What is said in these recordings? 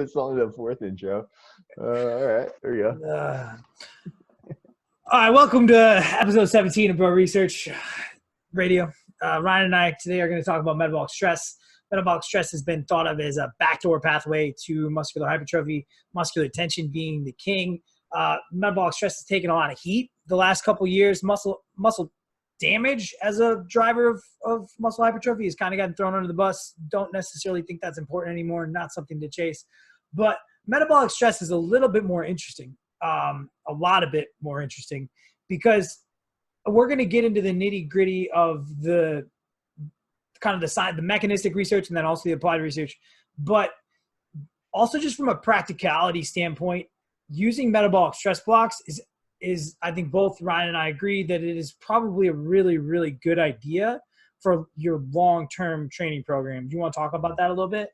It's only the fourth intro. All right, there we go. All right, welcome to episode 17 of Bro Research Radio. Ryan and I today are going to talk about metabolic stress. Metabolic stress has been thought of as a backdoor pathway to muscular hypertrophy, muscular tension being the king. Metabolic stress has taken a lot of heat the last couple of years. Muscle damage as a driver of muscle hypertrophy has kind of gotten thrown under the bus. Don't necessarily think that's important anymore, not something to chase. But metabolic stress is a little bit more interesting, a bit more interesting, because we're going to get into the nitty gritty of the kind of the mechanistic research and then also the applied research. But also just from a practicality standpoint, using metabolic stress blocks is I think both Ryan and I agree that it is probably a really, really good idea for your long-term training program. Do you want to talk about that a little bit?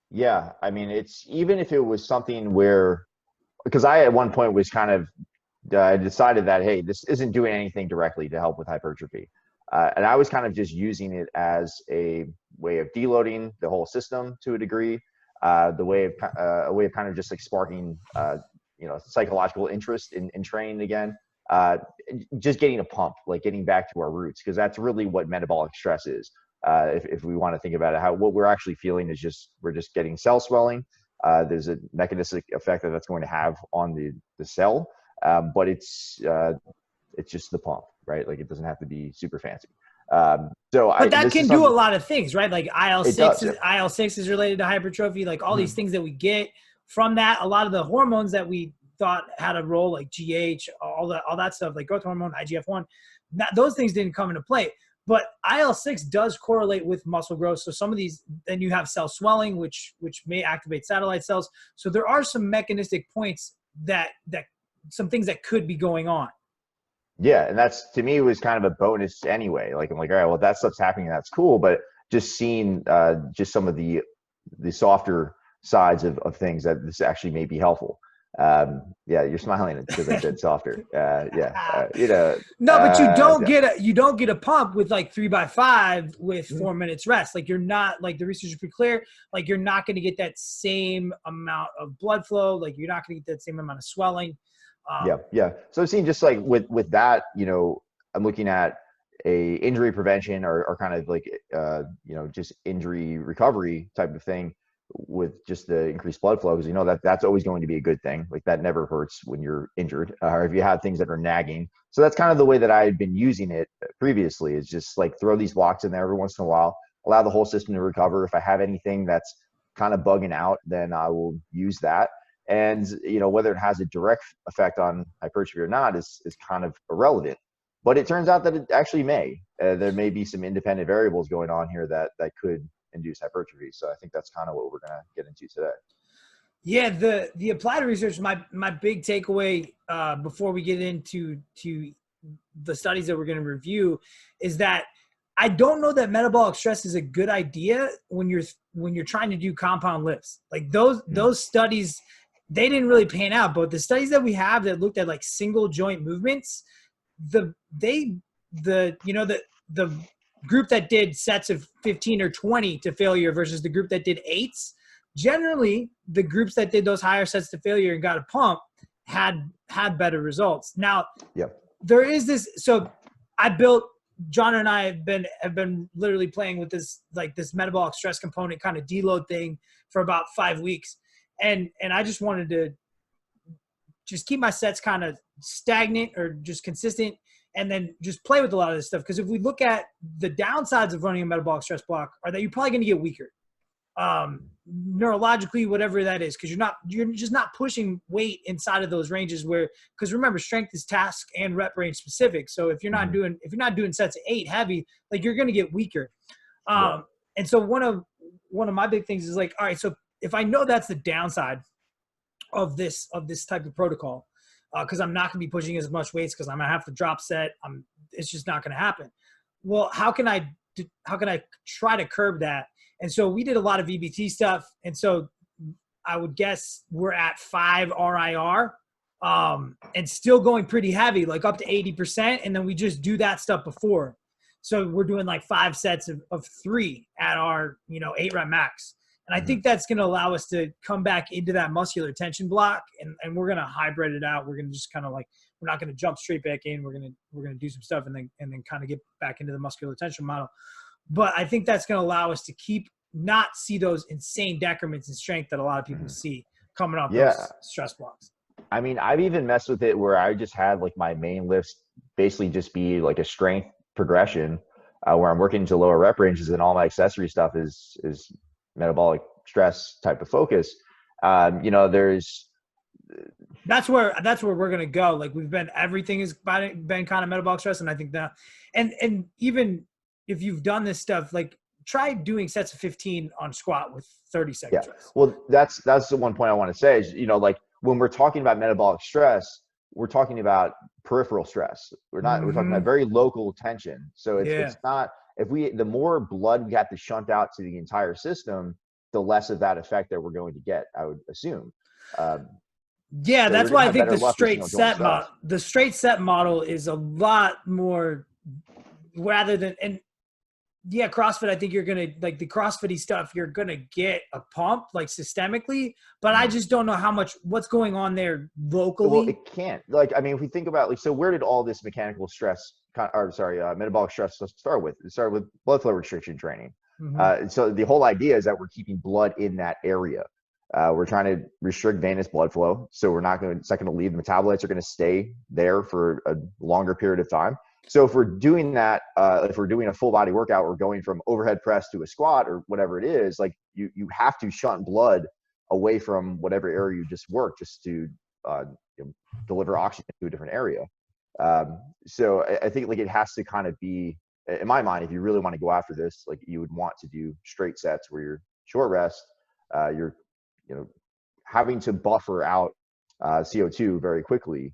Yeah, I mean, it's even if it was something where, because I at one point was kind of decided that, hey, this isn't doing anything directly to help with hypertrophy. And I was kind of just using it as a way of deloading the whole system to a degree, a way of kind of just like sparking, psychological interest in training again, just getting a pump, like getting back to our roots, because that's really what metabolic stress is. If we want to think about it, what we're actually feeling is we're just getting cell swelling. There's a mechanistic effect that's going to have on the cell, but it's just the pump, right? Like it doesn't have to be super fancy. But that can do a lot of things, right? Like IL-6 is related to hypertrophy, like all these things that we get from that. A lot of the hormones that we thought had a role, like GH, all that stuff, like growth hormone, IGF-1, those things didn't come into play. But IL-6 does correlate with muscle growth. So some of these, then you have cell swelling, which may activate satellite cells. So there are some mechanistic points that some things that could be going on. Yeah, and that's, to me, was kind of a bonus anyway. Like, I'm like, all right, well, that stuff's happening, that's cool. But just seeing just some of the softer sides of things that this actually may be helpful. Yeah, you're smiling because I said softer. No, but you don't get a pump with like 3x5 with 4 minutes rest. Like you're not, like the research is pretty clear. Like you're not going to get that same amount of blood flow. Like you're not going to get that same amount of swelling. Yeah. So I've seen just like with that, I'm looking at a injury prevention or kind of like, just injury recovery type of thing with just the increased blood flow, because that's always going to be a good thing. Like that never hurts when you're injured, or if you have things that are nagging. So that's kind of the way that I had been using it previously, is just like throw these blocks in there every once in a while, allow the whole system to recover. If I have anything that's kind of bugging out, then I will use that. And, whether it has a direct effect on hypertrophy or not is kind of irrelevant. But it turns out that it actually may. There may be some independent variables going on here that could induce hypertrophy. So I think that's kind of what we're going to get into today. Yeah, the applied research, my big takeaway before we get into the studies that we're going to review is that I don't know that metabolic stress is a good idea when you're trying to do compound lifts. Like those studies, they didn't really pan out, but the studies that we have that looked at like single joint movements, the group that did sets of 15 or 20 to failure versus the group that did 8s, generally the groups that did those higher sets to failure and got a pump had better results. Now, there is this, so John and I have been literally playing with this metabolic stress component kind of deload thing for about 5 weeks. And I just wanted to just keep my sets kind of stagnant or just consistent, and then just play with a lot of this stuff. Because if we look at the downsides of running a metabolic stress block, are that you're probably going to get weaker, neurologically, whatever that is, because you're just not pushing weight inside of those ranges because remember, strength is task and rep range specific. So if you're not doing sets of 8 heavy, like you're going to get weaker. And so one of my big things is like, all right, so if I know that's the downside of this type of protocol, because I'm not going to be pushing as much weights because I'm going to have to drop set. It's just not going to happen. Well, how can I try to curb that? And so we did a lot of VBT stuff. And so I would guess we're at 5 RIR and still going pretty heavy, like up to 80%. And then we just do that stuff before. So we're doing like 5 sets of 3 at our, 8 rep max. And I think that's going to allow us to come back into that muscular tension block, and we're going to hybrid it out. We're going to just kind of like, we're not going to jump straight back in. We're going to do some stuff and then kind of get back into the muscular tension model. But I think that's going to allow us to not see those insane decrements in strength that a lot of people see coming off those stress blocks. I mean, I've even messed with it where I just had like my main lifts basically just be like a strength progression where I'm working to lower rep ranges, and all my accessory stuff is metabolic stress type of focus. You know, that's where we're going to go. Like everything has been kind of metabolic stress. And I think that, and even if you've done this stuff, like try doing sets of 15 on squat with 30 seconds rest. Well, that's the one point I want to say is, you know, like when we're talking about metabolic stress, we're talking about peripheral stress. We're talking about very local tension. So it's not, the more blood we have to shunt out to the entire system, the less of that effect that we're going to get, I would assume. So that's why I think the straight set model is a lot more rather than, and CrossFit, I think you're going to, like the CrossFit-y stuff, you're going to get a pump like systemically, but I just don't know what's going on there locally. Well, it can't. Like, I mean, if we think about like, so where did all this metabolic stress start with? It started with blood flow restriction training. So the whole idea is that we're keeping blood in that area. We're trying to restrict venous blood flow. So it's not going to leave. The metabolites are going to stay there for a longer period of time. So if we're doing that, if we're doing a full body workout, we're going from overhead press to a squat or whatever it is, like you have to shunt blood away from whatever area you just worked just to deliver oxygen to a different area. So I think like it has to kind of be, in my mind, if you really want to go after this, like you would want to do straight sets where you're short rest, you're having to buffer out CO2 very quickly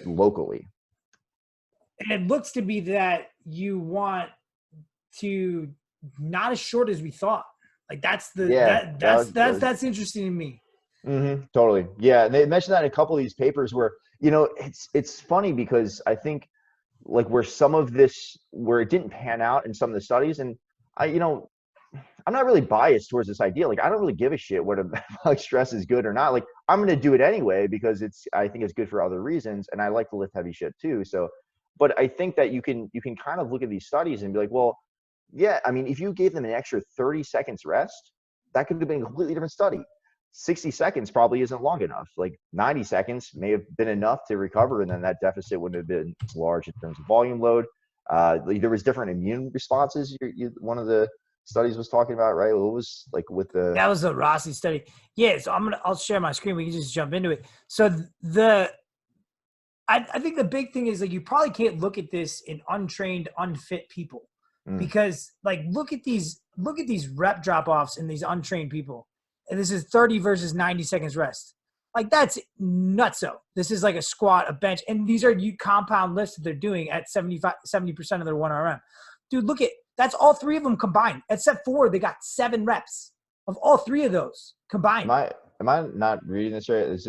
locally. And it looks to be that you want to not as short as we thought. Like that's interesting to me. Totally. Yeah. And they mentioned that in a couple of these papers where, it's funny because I think like where it didn't pan out in some of the studies, and I'm not really biased towards this idea. Like, I don't really give a shit whether metabolic stress is good or not. Like, I'm going to do it anyway because I think it's good for other reasons. And I like to lift heavy shit too. So, but I think that you can kind of look at these studies and be like, well, yeah, I mean, if you gave them an extra 30 seconds rest, that could have been a completely different study. 60 seconds probably isn't long enough. Like 90 seconds may have been enough to recover. And then that deficit wouldn't have been as large in terms of volume load. There was different immune responses. One of the studies was talking about, right? What was like with that was a Rossi study. Yeah. So I'll share my screen. We can just jump into it. So I think the big thing is like, you probably can't look at this in untrained, unfit people because like, look at these rep drop-offs in these untrained people. And this is 30 versus 90 seconds rest. Like that's nutso. This is like a squat, a bench. And these are compound lifts that they're doing at 70% of their 1RM. Dude, look at, that's all three of them combined. At set 4, they got 7 reps of all 3 of those combined. Am I not reading this right?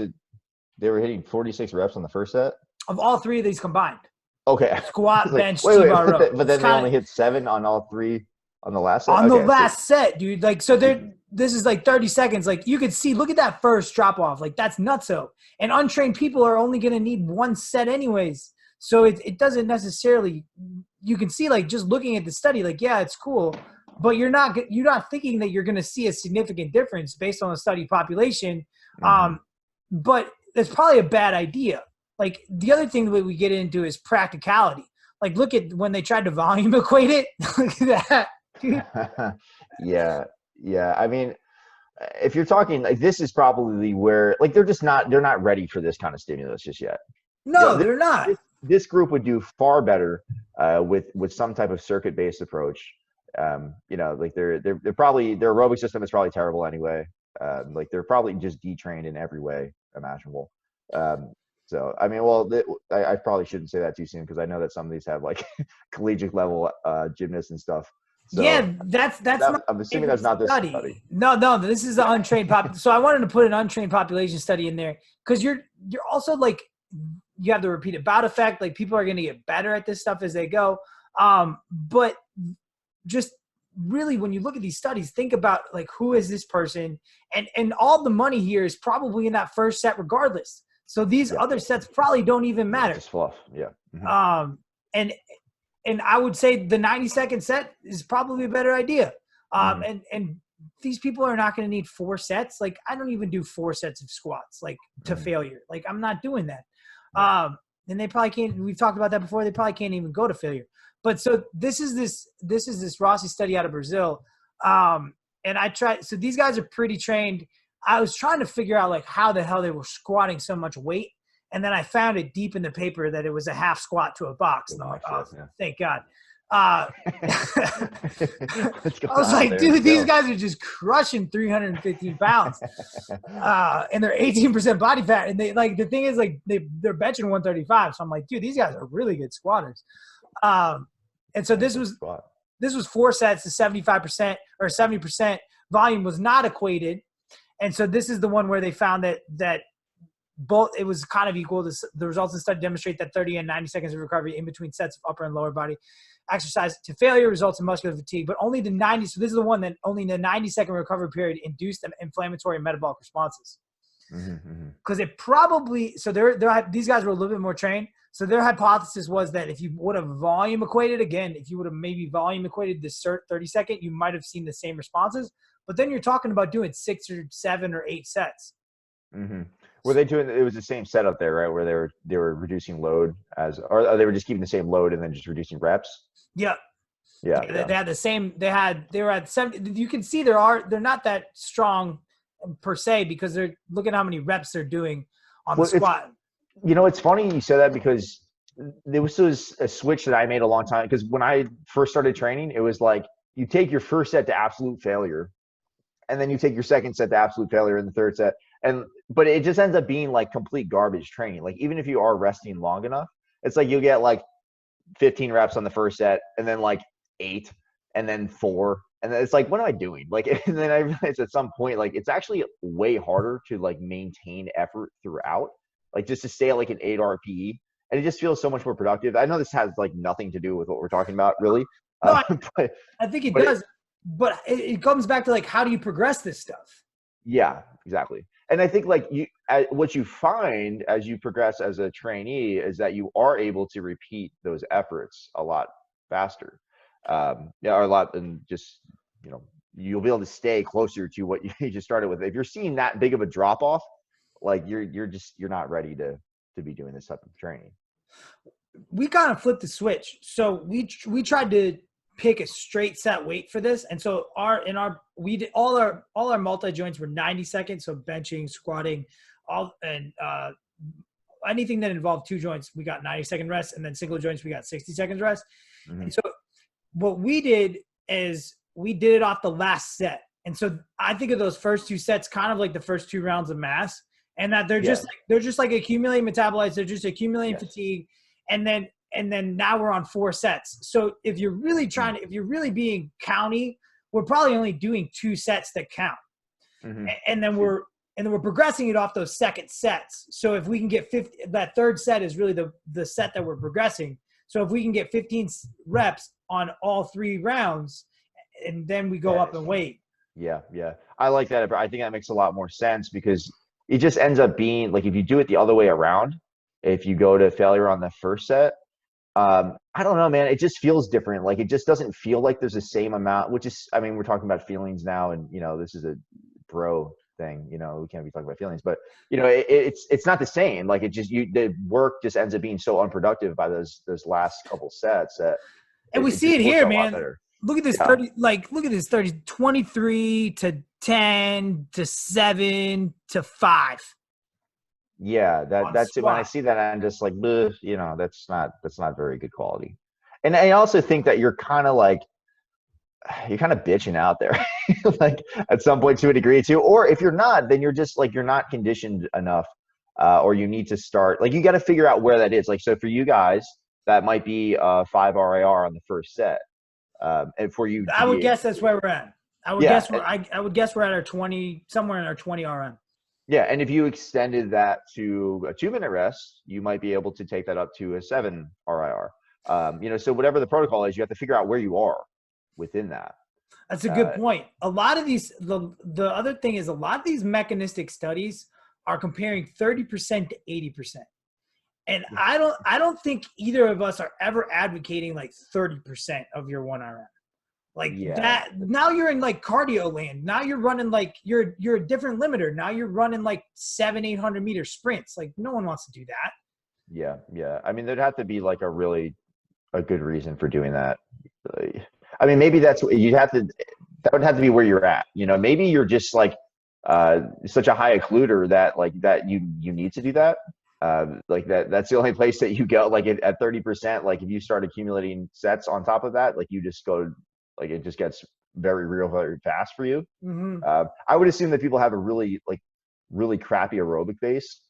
They were hitting 46 reps on the first set? Of all 3 of these combined. Okay. Squat, bench, T-bar row. But then they only hit 7 on all 3 on the last set? On the last set, dude. Like, so this is like 30 seconds. Like, you could see, look at that first drop off. Like, that's nutso. And untrained people are only going to need 1 set anyways. So it doesn't necessarily, you can see like just looking at the study, like, yeah, it's cool, but you're not thinking that you're going to see a significant difference based on the study population. But that's probably a bad idea. Like the other thing that we get into is practicality. Like look at when they tried to volume equate it. Look at that. Yeah. I mean, if you're talking like this is probably where like they're not ready for this kind of stimulus just yet. No, they're not. This group would do far better with some type of circuit-based approach. Like their aerobic system is probably terrible anyway. Like they're probably just detrained in every way imaginable. So I mean, well, I probably shouldn't say that too soon because I know that some of these have like collegiate level gymnasts and stuff. So yeah, that's not. I'm assuming that's not this study. No, this is the untrained So I wanted to put an untrained population study in there because you're also like you have the repeated bout effect. Like people are going to get better at this stuff as they go. But just really, when you look at these studies, think about like, who is this person? And all the money here is probably in that first set regardless. So these other sets probably don't even matter. Just fluff. Yeah. And I would say the 90-second set is probably a better idea. And these people are not going to need 4 sets. Like, I don't even do 4 sets of squats, like, to failure. Like, I'm not doing that. And they probably can't, we've talked about that before, they probably can't even go to failure. But so this is this Rossi study out of Brazil. And I tried, so these guys are pretty trained. I was trying to figure out like how the hell they were squatting so much weight. And then I found it deep in the paper that it was a half squat to a box. And I'm like, oh, thank God. I was like, dude, these guys are just crushing 315 pounds. And they're 18% body fat. And they, like, the thing is, like, they're benching 135. So I'm like, dude, these guys are really good squatters. And so this was 4 sets to 75% or 70%. Volume was not equated. And so this is the one where they found that both, it was kind of equal. The results of the study demonstrate that 30 and 90 seconds of recovery in between sets of upper and lower body exercise to failure results in muscular fatigue, but only the 90. So this is the one that only the 90-second recovery period induced inflammatory and metabolic responses. Because it probably, so these guys were a little bit more trained. So their hypothesis was that if you would have volume equated, again, if you would have maybe volume equated the 30-second, you might have seen the same responses. But then you're talking about doing 6 or 7 or 8 sets. Were they doing? It was the same setup there, right? Where they were reducing load or they were just keeping the same load and then just reducing reps. Yeah. They had the same. They were at 70. You can see they're not that strong per se because they're look at how many reps they're doing on the squat. It's funny you said that because there was a switch that I made a long time. Because when I first started training, it was like you take your first set to absolute failure, and then you take your second set to absolute failure in the third set. But it just ends up being like complete garbage training. Like even if you are resting long enough, it's like you'll get like 15 reps on the first set and then like 8 and then 4. And then it's like, what am I doing? Like, and then I realized at some point, like it's actually way harder to like maintain effort throughout, like just to stay at like an 8 RPE. And it just feels so much more productive. I know this has like nothing to do with what we're talking about really. No, I think it does. But it comes back to like, how do you progress this stuff? Yeah, exactly. And I think like what you find as you progress as a trainee is that you are able to repeat those efforts a lot faster. Or a lot, and just, you'll be able to stay closer to what you just started with. If you're seeing that big of a drop off, like you're not ready to be doing this type of training. We kind of flipped the switch. So we tried to pick a straight set weight for this. And so we did all our multi joints were 90 seconds. So benching, squatting, anything that involved 2 joints, we got 90-second rest. And then single joints, we got 60 seconds rest. And so what we did is we did it off the last set. And so I think of those first 2 sets kind of like the first 2 rounds of mass, and that they're just like accumulating metabolites. They're just accumulating fatigue. And then now we're on 4 sets. So if you're really if you're really being county, we're probably only doing 2 sets that count. And then we're progressing it off those second sets. So if we can get 50, that third set is really the set that we're progressing. So if we can get 15 reps on all 3 rounds, and then we go up in weight. Yeah. I like that. I think that makes a lot more sense because it just ends up being like, if you do it the other way around, if you go to failure on the first set, I don't know, man, it just feels different. Like it just doesn't feel like there's the same amount, which is, I mean, we're talking about feelings now, and this is a bro thing, we can't be talking about feelings, but it's not the same. Like it just, the work just ends up being so unproductive by those last couple sets and we see it here, man. Look at this 30, look at this 30, 23 to 10 to 7 to 5. Yeah, that's it. When I see that, I'm just like, that's not very good quality. And I also think that you're kind of bitching out there, like at some point to a degree too. Or if you're not, then you're just like, you're not conditioned enough, or you need to start, like, you got to figure out where that is. Like, so for you guys, that might be 5 RIR on the first set. And for you, I would guess that's where we're at. I would guess we're at our 20, somewhere in our 20 RM. Yeah, and if you extended that to a 2-minute rest, you might be able to take that up to a 7 RIR. So whatever the protocol is, you have to figure out where you are within that. That's a good point. A lot of these, the other thing is a lot of these mechanistic studies are comparing 30% to 80%. And I don't think either of us are ever advocating like 30% of your 1RM. Like that, now you're in like cardio land. Now you're running like you're a different limiter. Now you're running like 700-800 meter sprints. Like no one wants to do that. Yeah. I mean, there'd have to be like a good reason for doing that. I mean, maybe that would have to be where you're at. You know, maybe you're just like such a high occluder that you need to do that. Like that's the only place that you go. Like at 30%, like if you start accumulating sets on top of that, like you just go, like it just gets very real very fast for you. Mm-hmm. I would assume that people have a really crappy aerobic base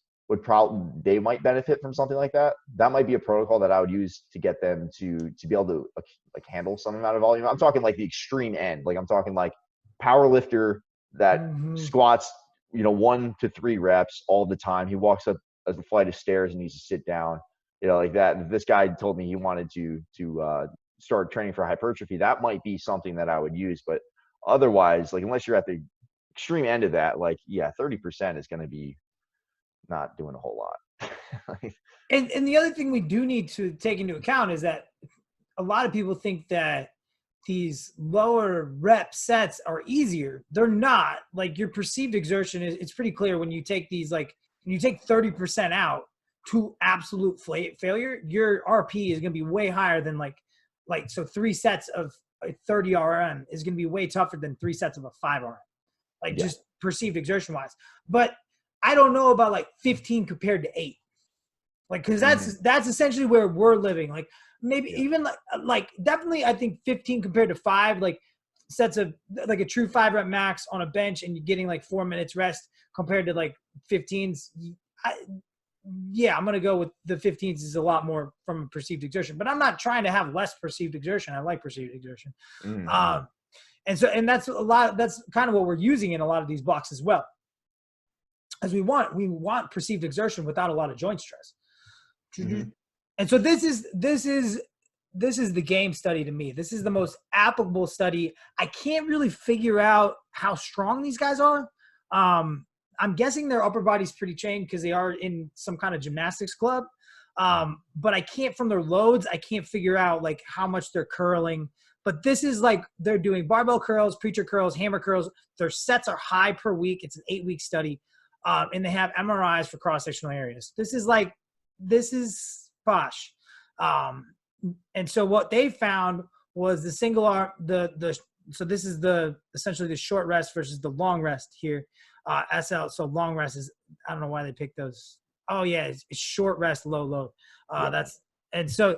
they might benefit from something like that. That might be a protocol that I would use to get them to be able to like handle some amount of volume. I'm talking like the extreme end. Like I'm talking like power lifter that squats, 1 to 3 reps all the time. He walks up a flight of stairs and needs to sit down, like that. This guy told me he wanted to start training for hypertrophy. That might be something that I would use, but otherwise, like unless you're at the extreme end of that, like 30% is going to be not doing a whole lot. And the other thing we do need to take into account is that a lot of people think that these lower rep sets are easier. They're not. Like your perceived exertion it's pretty clear when you take these, like when you take 30% out to absolute failure, your RP is going to be way higher than like so 3 sets of 30 RM is going to be way tougher than 3 sets of a 5 RM. Like just perceived exertion wise. But I don't know about like 15 compared to 8. Like, cause that's essentially where we're living. Like maybe even like definitely I think 15 compared to 5, like sets of like a true 5 rep max on a bench and you're getting like 4 minutes rest compared to like 15s. I'm going to go with the 15s is a lot more from a perceived exertion, but I'm not trying to have less perceived exertion. I like perceived exertion. And that's kind of what we're using in a lot of these blocks as well. As we want perceived exertion without a lot of joint stress. And so this is the game study to me. This is the most applicable study. I can't really figure out how strong these guys are. I'm guessing their upper body's pretty trained because they are in some kind of gymnastics club. But I can't, from their loads, I can't figure out like how much they're curling. But this is like they're doing barbell curls, preacher curls, hammer curls. Their sets are high per week. It's an 8-week study. And they have MRIs for cross-sectional areas. This is posh. And so what they found was the single arm, so this is essentially the short rest versus the long rest here. SL, so long rest is, I don't know why they picked those. Oh yeah, it's short rest, low load. So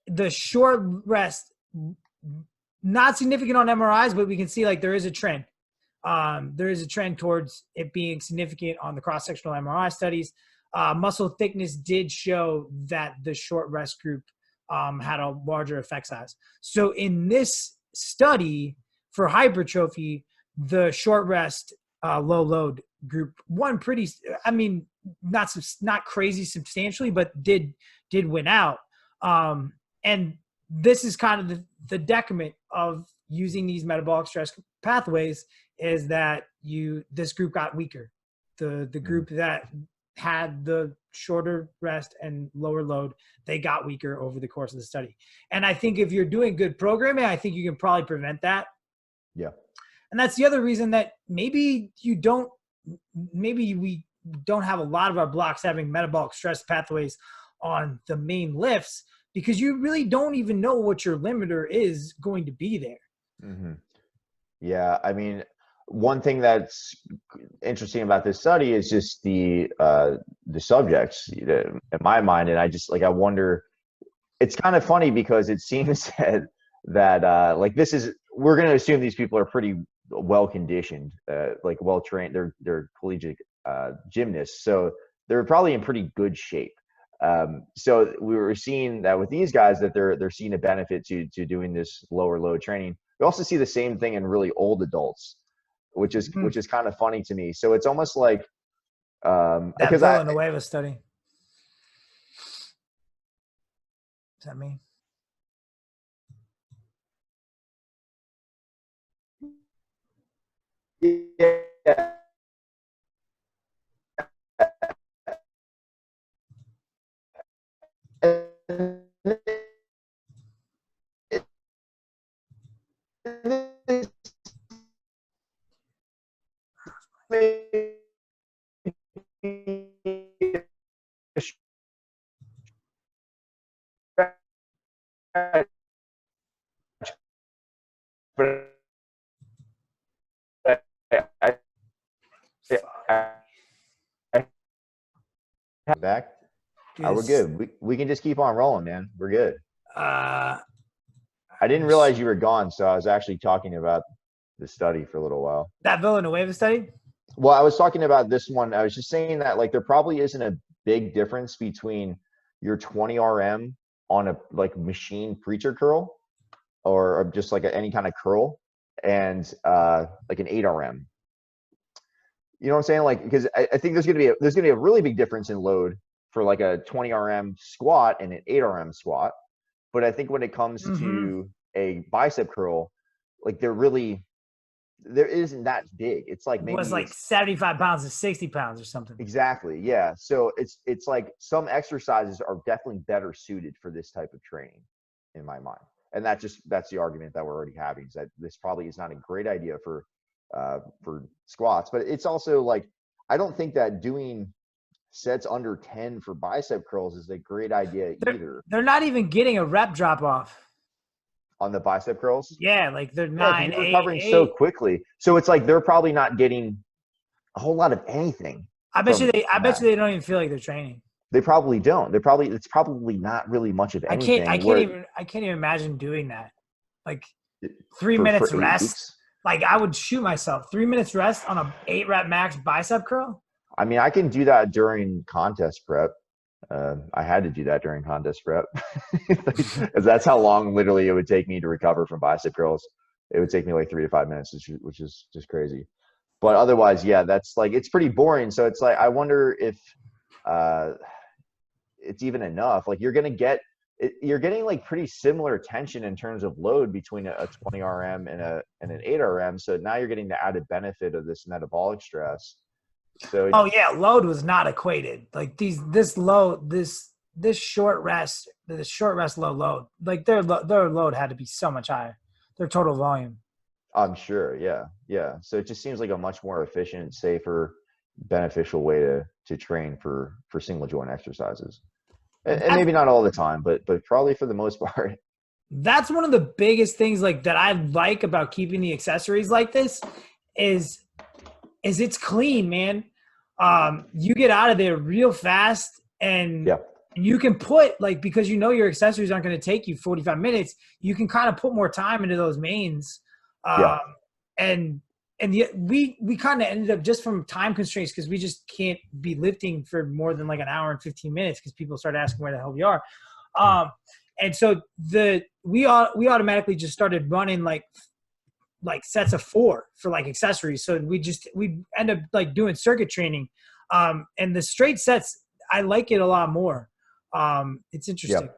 the short rest, not significant on MRIs, but we can see like there is a trend. There is a trend towards it being significant on the cross-sectional MRI studies. Muscle thickness did show that the short rest group had a larger effect size. So in this study for hypertrophy, the short rest, low load group won pretty, I mean, not crazy substantially, but did win out. And this is kind of the decrement of using these metabolic stress pathways is that this group got weaker. The group that had the shorter rest and lower load, they got weaker over the course of the study. And I think if you're doing good programming, I think you can probably prevent that. Yeah. And that's the other reason that maybe we don't have a lot of our blocks having metabolic stress pathways on the main lifts, because you really don't even know what your limiter is going to be there. Yeah. I mean, one thing that's interesting about this study is just the subjects in my mind. And I wonder, it's kind of funny because it seems that we're going to assume these people are pretty well conditioned, like well trained. They're collegiate gymnasts, so they're probably in pretty good shape. So we were seeing that with these guys that they're seeing a benefit to doing this lower load training. We also see the same thing in really old adults, which is kind of funny to me. So it's almost like that Villanueva study. Is that me? Yeah. Back. We're good. We can just keep on rolling, man. We're good. I didn't realize you were gone, so I was actually talking about the study for a little while. That Villanueva study? Well, I was talking about this one. I was just saying that like there probably isn't a big difference between your 20 RM on a like machine preacher curl or just like any kind of curl and like an 8 RM. You know what I'm saying? Like, because I think there's gonna be a really big difference in load for like a 20 RM squat and an 8 RM squat. But I think when it comes to a bicep curl, like there isn't that big. It's like maybe it was like 75 pounds to 60 pounds or something. Exactly. Yeah. So it's like some exercises are definitely better suited for this type of training in my mind. And that's the argument that we're already having, is that this probably is not a great idea for squats, but it's also like, I don't think that doing sets under 10 for bicep curls is a great idea either. They're not even getting a rep drop off on the bicep curls. Yeah, like they're 9, you're recovering so quickly. So it's like they're probably not getting a whole lot of anything. I bet you they don't even feel like they're training. They probably don't. It's probably not really much of anything. I can't even imagine doing that. Like 3 minutes rest. Weeks? Like I would shoot myself. 3 minutes rest on a 8 rep max bicep curl. I mean, I can do that during contest prep. I had to do that during contest prep because that's how long literally it would take me to recover from bicep curls. It would take me like 3 to 5 minutes, which is just crazy. But otherwise, yeah, that's like, it's pretty boring. So it's like, I wonder if it's even enough. Like you're getting like pretty similar tension in terms of load between a 20 RM and an 8 RM. So now you're getting the added benefit of this metabolic stress. So load was not equated. Like this short rest low load, like their load had to be so much higher. Their total volume. I'm sure, yeah. So it just seems like a much more efficient, safer, beneficial way to train for single joint exercises. And maybe not all the time, but probably for the most part. That's one of the biggest things like that I like about keeping the accessories like this is it's clean, man. You get out of there real fast and you can put like, because you know your accessories aren't going to take you 45 minutes, you can kind of put more time into those mains. And we kind of ended up just from time constraints, because we just can't be lifting for more than like an hour and 15 minutes because people start asking where the hell we are. And so we automatically just started running like sets of 4 for like accessories. So we end up like doing circuit training. And the straight sets, I like it a lot more. It's interesting.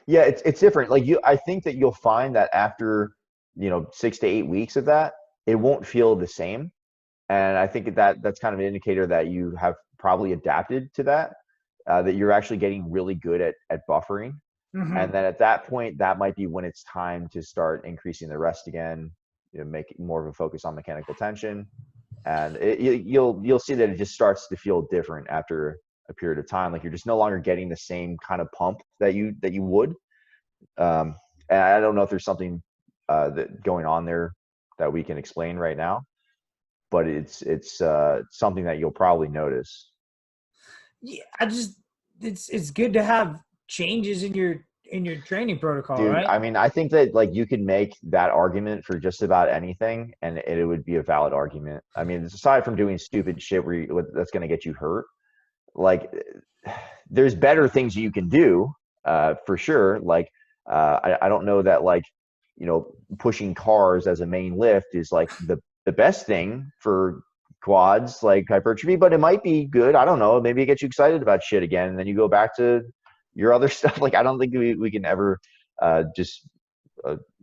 Yeah, it's different. Like I think that you'll find that after 6 to 8 weeks of that, it won't feel the same. And I think that's kind of an indicator that you have probably adapted to that you're actually getting really good at buffering. And then at that point, that might be when it's time to start increasing the rest again, make more of a focus on mechanical tension. And you'll see that it just starts to feel different after a period of time. Like you're just no longer getting the same kind of pump that you would. And I don't know if there's something that going on there that we can explain right now, but it's something that you'll probably notice. Yeah, it's good to have changes in your training protocol. Dude, right? I mean, I think that like you can make that argument for just about anything, and it would be a valid argument. I mean, aside from doing stupid shit that's going to get you hurt, like there's better things you can do for sure. Like I don't know that like pushing cars as a main lift is like the best thing for quads, like hypertrophy, but it might be good. I don't know. Maybe it gets you excited about shit again, and then you go back to your other stuff. Like I don't think we can ever just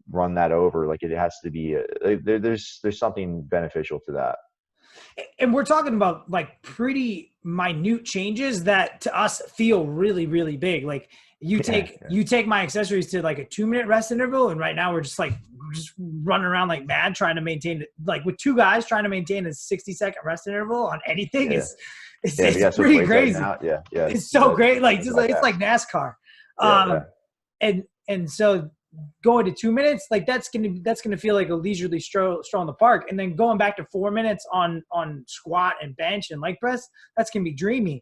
run that over. Like it has to be there's something beneficial to that. And we're talking about like pretty minute changes that to us feel really, really big. Like you take my accessories to like a 2-minute rest interval, and right now we're just running around like mad trying to maintain, like with 2 guys trying to maintain a 60-second rest interval on anything is it's pretty crazy. Yeah. It's so great. Like just like it's like NASCAR. And so going to 2 minutes, like that's gonna feel like a leisurely stroll in the park, and then going back to 4 minutes on squat and bench and leg press, that's gonna be dreamy.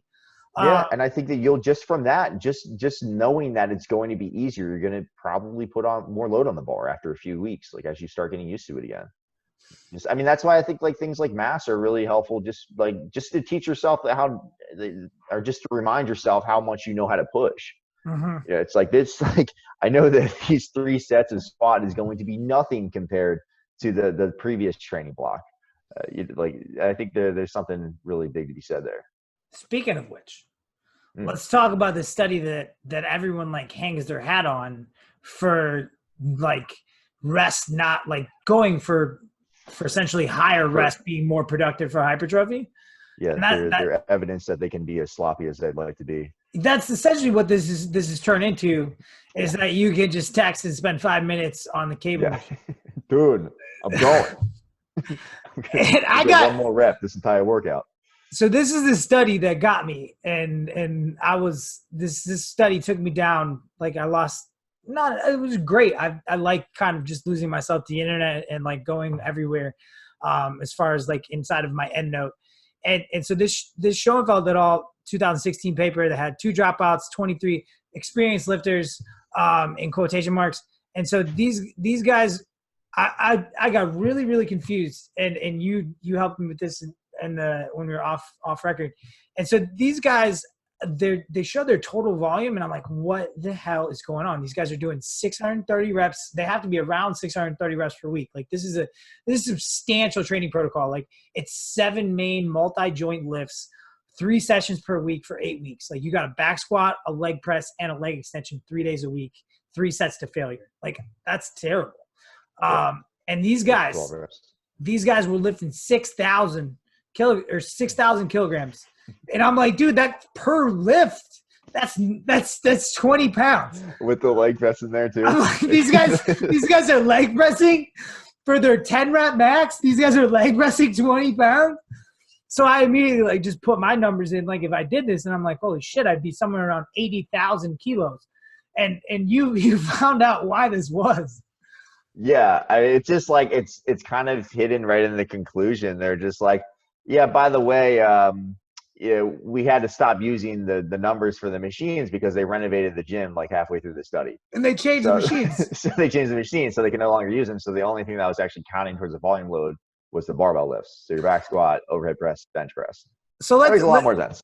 Yeah, and I think that you'll just from that, just knowing that it's going to be easier, you're going to probably put on more load on the bar after a few weeks, like as you start getting used to it again. I mean, that's why I think like things like mass are really helpful, just to teach yourself or just to remind yourself how much you know how to push. Mm-hmm. Yeah, it's like this. Like I know that these 3 sets of squat is going to be nothing compared to the previous training block. I think there's something really big to be said there. Speaking of which, let's talk about the study that everyone like hangs their hat on for like rest, not like going for essentially higher rest being more productive for hypertrophy. Yeah, they're evidence that they can be as sloppy as they'd like to be. That's essentially what this is turned into, is that you can just text and spend 5 minutes on the cable. Yeah. Dude, I'm going. And I got 1 more rep this entire workout. So this is the study that got me, and I was this study took me down. Like it was great. I like kind of just losing myself to the internet and like going everywhere, as far as like inside of my EndNote, and so this Schoenfeld et al. 2016 paper that had 2 dropouts, 23 experienced lifters, in quotation marks, and so these guys, I got really, really confused, and you helped me with this. And when we were off record, and so these guys, they show their total volume, and I'm like, what the hell is going on? These guys are doing 630 reps. They have to be around 630 reps per week. Like this is a substantial training protocol. Like it's 7 main multi-joint lifts, 3 sessions per week for 8 weeks. Like you got a back squat, a leg press, and a leg extension 3 days a week, 3 sets to failure. Like that's terrible. And these guys were lifting 6,000 kilograms, and I'm like, dude, that's per lift. That's 20 pounds with the leg press in there too. I'm like, these guys are leg pressing for their 10 rep max. These guys are leg pressing 20 pounds. So I immediately like just put my numbers in. Like if I did this, and I'm like, holy shit, I'd be somewhere around 80,000 kilos. And you found out why this was. Yeah, it's just like it's kind of hidden right in the conclusion. They're just like, yeah, by the way, we had to stop using the numbers for the machines because they renovated the gym like halfway through the study. And they changed the machines. So they changed the machines so they can no longer use them. So the only thing that was actually counting towards the volume load was the barbell lifts. So your back squat, overhead press, bench press. So that makes a lot more sense.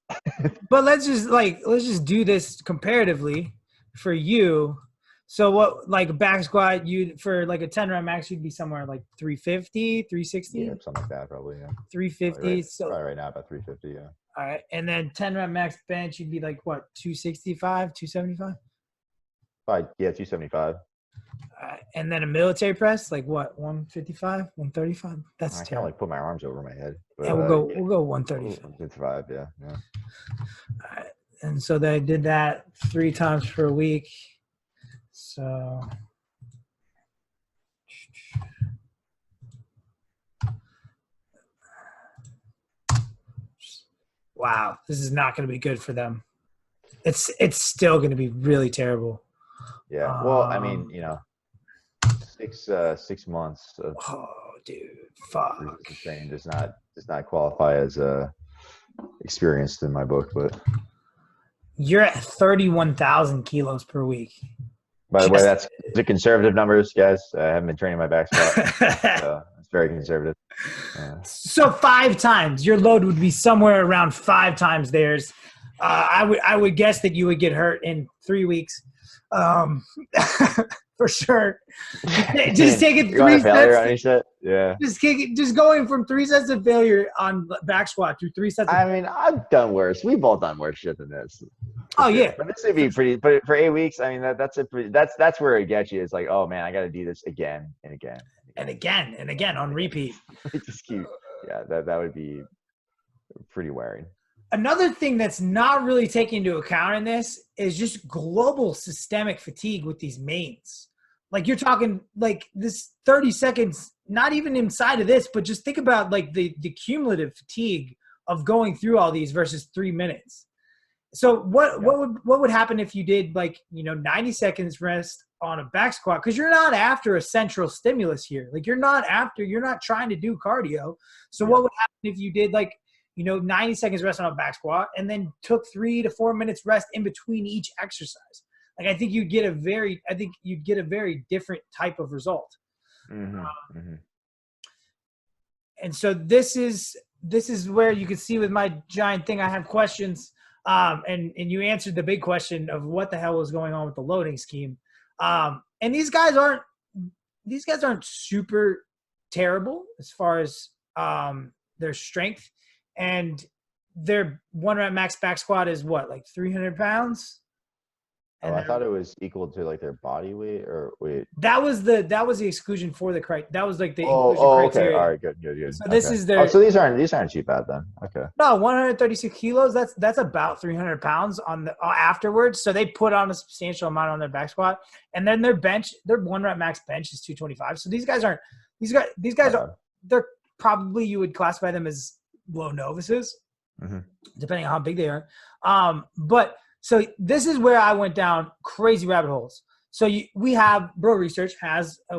But let's just do this comparatively for you. So what, like a back squat, for like a 10 rep max, you'd be somewhere like 350, 360? Yeah, something like that probably, yeah. 350. Probably so right now about 350, yeah. All right. And then 10 rep max bench, you'd be like what, 265, 275? Yeah, 275. All right. And then a military press, like what, 155, 135? That's I can't like put my arms over my head. But, yeah, we'll go 135. 155, yeah. All right. And so they did that 3 times per week. So wow, this is not going to be good for them. It's still going to be really terrible. Yeah. Well, I mean, 6 months of dude, fuck. Training does not qualify as experienced in my book, but you're at 31,000 kilos per week. By the way, that's the conservative numbers, guys. I haven't been training my back squat, so it's very conservative. So 5 times your load would be somewhere around 5 times theirs. I would guess that you would get hurt in 3 weeks, for sure. Just take it 3 sets. Yeah. Just going from 3 sets of failure on back squat to 3 sets. I mean, I've done worse. We've all done worse shit than this. For Oh sure. yeah. But this would be pretty. But for 8 weeks, I mean, that's where it gets you. It's like, oh man, I got to do this again and again And again and again on repeat. Just keep. Yeah, that would be pretty wearing. Another thing that's not really taken into account in this is just global systemic fatigue with these mains. Like you're talking like this 30 seconds, not even inside of this, but just think about like the cumulative fatigue of going through all these versus 3 minutes. So what would happen if you did 90 seconds rest on a back squat? Because you're not after a central stimulus here. Like you're not trying to do cardio. So what would happen if you did 90 seconds rest on a back squat and then took 3 to 4 minutes rest in between each exercise? Like I think you'd get a very different type of result. And so this is where you can see with my giant thing, I have questions. And you answered the big question of what the hell was going on with the loading scheme. And these guys aren't super terrible as far as their strength, and their 1 rep max back squat is what, like 300 pounds? And I thought it was equal to like their body weight or weight. That was the exclusion for the criteria. That was like the inclusion criteria. Okay. All right. Good. So this is their. Oh, so these aren't too bad then. Okay. No, 136 kilos. That's about 300 pounds on the afterwards. So they put on a substantial amount on their back squat, and then their 1 rep max bench is 225. So these guys are they're probably, you would classify them as low novices, depending on how big they are. But so this is where I went down crazy rabbit holes. So we have Bro Research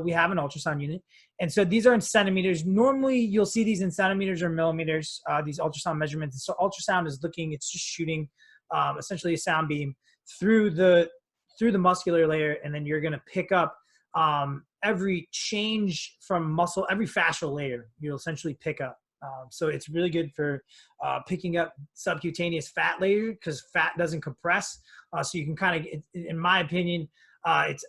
we have an ultrasound unit. And so these are in centimeters. Normally you'll see these in centimeters or millimeters, these ultrasound measurements. So ultrasound is it's just shooting essentially a sound beam through the muscular layer. And then you're going to pick up every change from muscle, every fascial layer you'll essentially pick up. So it's really good for picking up subcutaneous fat layer because fat doesn't compress. So you can kind of, in my opinion,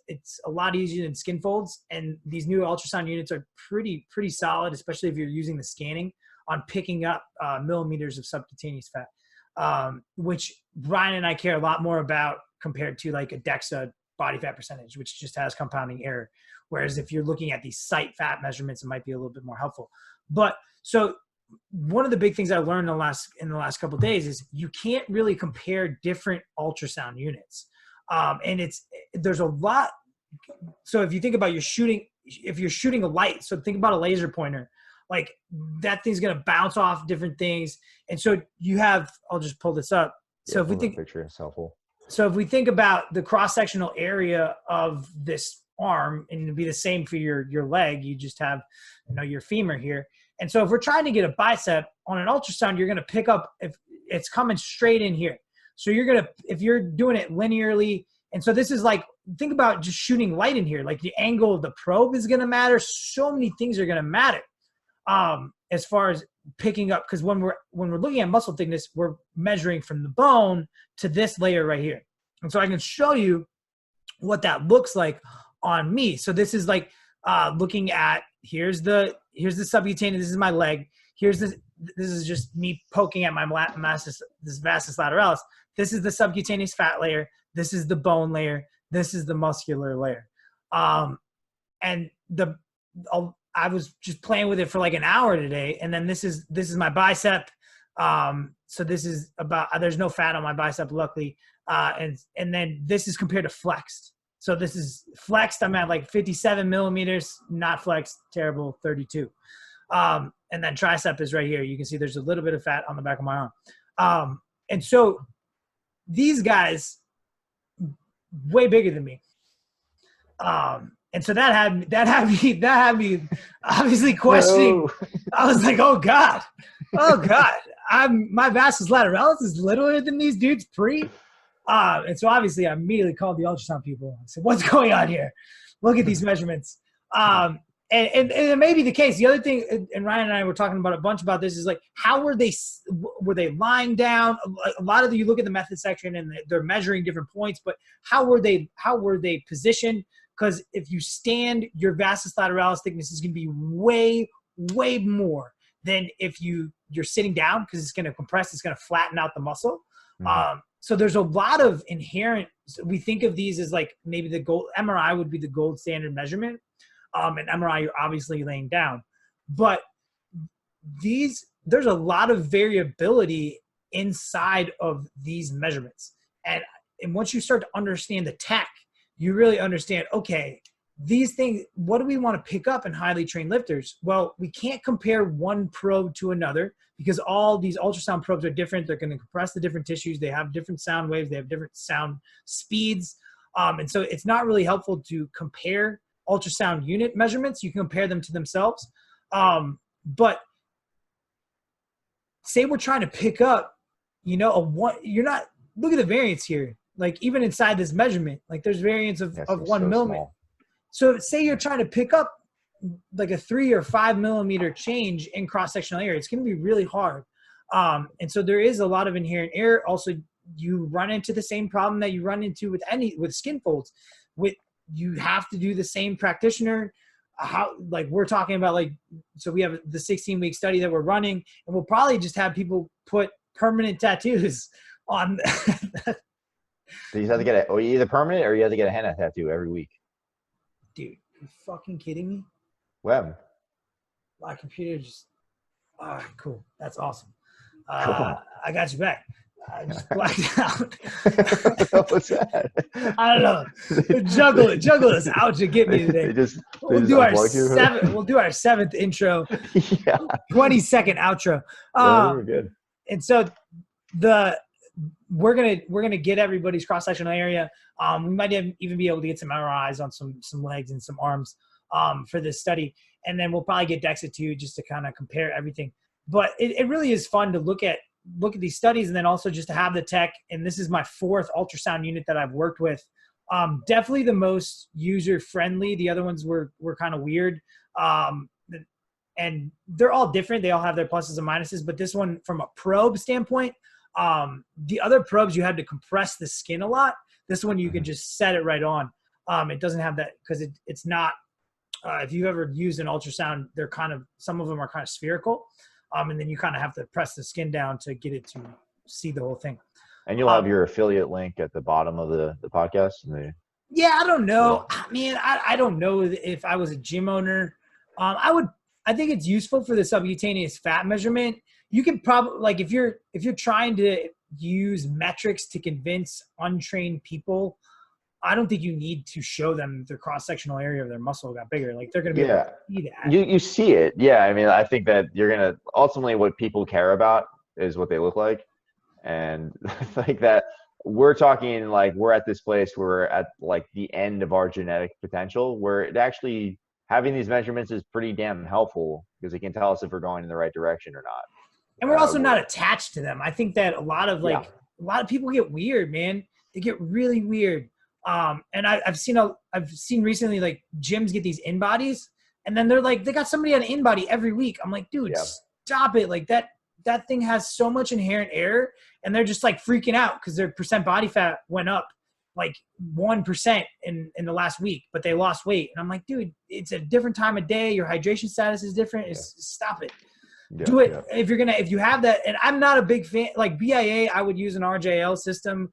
it's a lot easier than skin folds. And these new ultrasound units are pretty solid, especially if you're using the scanning on picking up millimeters of subcutaneous fat, which Ryan and I care a lot more about compared to like a DEXA body fat percentage, which just has compounding error. Whereas if you're looking at these site fat measurements, it might be a little bit more helpful. But so one of the big things I learned in the last couple of days is you can't really compare different ultrasound units. And there's a lot. So if you think about if you're shooting a light, so think about a laser pointer, like that thing's going to bounce off different things. And so I'll just pull this up. So if we think picture is helpful. So if we think about the cross-sectional area of this arm, and it'd be the same for your leg, you just have, your femur here. And so if we're trying to get a bicep on an ultrasound, you're going to pick up, if it's coming straight in here. So if you're doing it linearly, and so this is like, think about just shooting light in here, like the angle of the probe is going to matter. So many things are going to matter as far as picking up, because when we're looking at muscle thickness, we're measuring from the bone to this layer right here. And so I can show you what that looks like on me. So this is like looking at, here's the subcutaneous, this is my leg. This is just me poking at my this vastus lateralis. This is the subcutaneous fat layer. This is the bone layer. This is the muscular layer. And I was just playing with it for like an hour today. And then this is my bicep. So this is there's no fat on my bicep, luckily. And then this is compared to flexed. So this is flexed. I'm at like 57 millimeters, not flexed, terrible, 32. And then tricep is right here. You can see there's a little bit of fat on the back of my arm. And so these guys, way bigger than me. And so that had me obviously questioning. No. I was like, oh God. My vastus lateralis is littler than these dudes and so obviously I immediately called the ultrasound people. I said, what's going on here? Look at these measurements. And it may be the case. The other thing, and Ryan and I were talking about a bunch about this, is like, how were they lying down? A lot of you look at the method section and they're measuring different points, but how were they positioned? Because if you stand, your vastus lateralis thickness is going to be way, way more than if you you're sitting down because it's going to compress, it's going to flatten out the muscle. Mhm. So there's a lot of inherent, we think of these as like maybe the gold, MRI would be the gold standard measurement. And MRI, you're obviously laying down, but there's a lot of variability inside of these measurements. And once you start to understand the tech, you really understand, okay, these things, what do we want to pick up in highly trained lifters? Well, we can't compare one probe to another because all these ultrasound probes are different. They're going to compress the different tissues. They have different sound waves. They have different sound speeds. And so it's not really helpful to compare ultrasound unit measurements. You can compare them to themselves. But say we're trying to pick up, you're not, look at the variance here. Like even inside this measurement, like there's variance of 1 millimeter. Small. So say you're trying to pick up like a 3 or 5 millimeter change in cross-sectional area, it's going to be really hard. And so there is a lot of inherent error. Also, you run into the same problem that you run into with skin folds. You have to do the same practitioner. Like we're talking about, like, so we have the 16-week study that we're running, and we'll probably just have people put permanent tattoos on. So you have to get either permanent or you have to get a henna tattoo every week. Dude, you fucking kidding me? Web. My computer just, cool. That's awesome. Cool. I got you back. I just blacked out. What's that? I don't know. Juggle this out to get me today. We'll do our seventh intro. Yeah. 20-second outro. We're good. And so we're gonna get everybody's cross-sectional area. We might even be able to get some MRIs on some legs and some arms for this study, and then we'll probably get DEXA too, just to kind of compare everything. But it really is fun to look at these studies, and then also just to have the tech. And this is my 4th ultrasound unit that I've worked with. Definitely the most user friendly. The other ones were kind of weird. And they're all different. They all have their pluses and minuses, but this one from a probe standpoint, the other probes you had to compress the skin a lot. This one you can just set it right on. It doesn't have that because it's not, if you've ever used an ultrasound, some of them are kind of spherical. And then you kind of have to press the skin down to get it to see the whole thing. And you'll have your affiliate link at the bottom of the podcast. Yeah, I don't know. Yeah. I mean, I don't know if I was a gym owner. I think it's useful for the subcutaneous fat measurement. You can probably, like, if you're trying to use metrics to convince untrained people, I don't think you need to show them the cross-sectional area of their muscle got bigger. Like, they're going to be able to see that. You see it. Yeah. I mean, I think that you're going to ultimately, what people care about is what they look like. And like that, we're talking like we're at this place where we're at like the end of our genetic potential, where it actually having these measurements is pretty damn helpful because it can tell us if we're going in the right direction or not. And we're also not attached to them. I think that a lot of people get weird, man. They get really weird. And I've seen recently, like, gyms get in bodies, and then they're like, they got somebody on in body every week. I'm like, dude, stop it. Like that thing has so much inherent error, and they're just like freaking out because their percent body fat went up like 1% in the last week, but they lost weight. And I'm like, dude, it's a different time of day. Your hydration status is different. Stop it. Do it if you have that. And I'm not a big fan, like BIA, I would use an RJL system,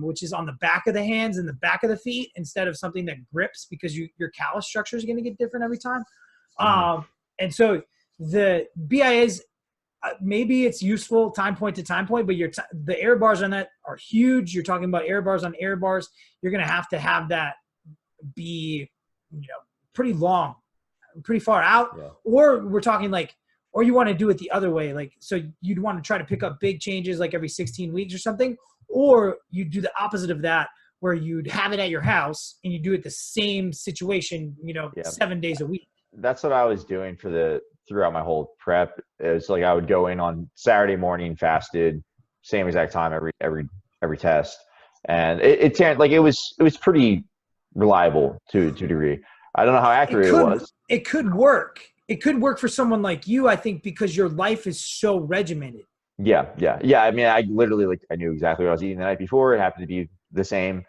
which is on the back of the hands and the back of the feet instead of something that grips, because your callus structure is going to get different every time. And so the BIAs, maybe it's useful time point to time point, but the error bars on that are huge. You're talking about error bars on error bars. You're going to have that be, pretty long, pretty far out. Or we're talking like, or you want to do it the other way. Like, so you'd want to try to pick up big changes like every 16 weeks or something, or you do the opposite of that, where you'd have it at your house and you do it the same situation, 7 days a week. That's what I was doing throughout my whole prep. It's like I would go in on Saturday morning, fasted, same exact time every test, and it was pretty reliable to a degree. I don't know how accurate it was. It could work. It could work for someone like you, I think, because your life is so regimented. Yeah. I mean, I literally, I knew exactly what I was eating the night before. It happened to be the same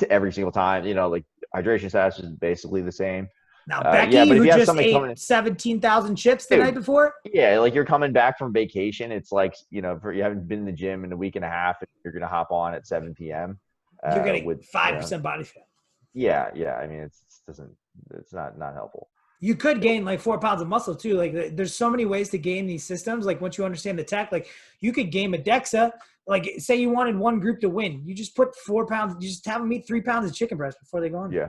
every single time. Like hydration status is basically the same. Now, Becky, yeah, but if who you have just somebody ate coming, 17,000 chips the dude, night before, yeah, like you're coming back from vacation. It's like, you haven't been in the gym in a week and a half, and you're gonna hop on at 7 p.m. you're getting With 5% body fat. yeah. I mean, it's not helpful. You could gain like 4 pounds of muscle too. Like there's so many ways to gain these systems. Like once you understand the tech, like you could gain a DEXA. Like say you wanted one group to win, you just put 4 pounds. You just have them eat 3 pounds of chicken breast before they go on. Yeah.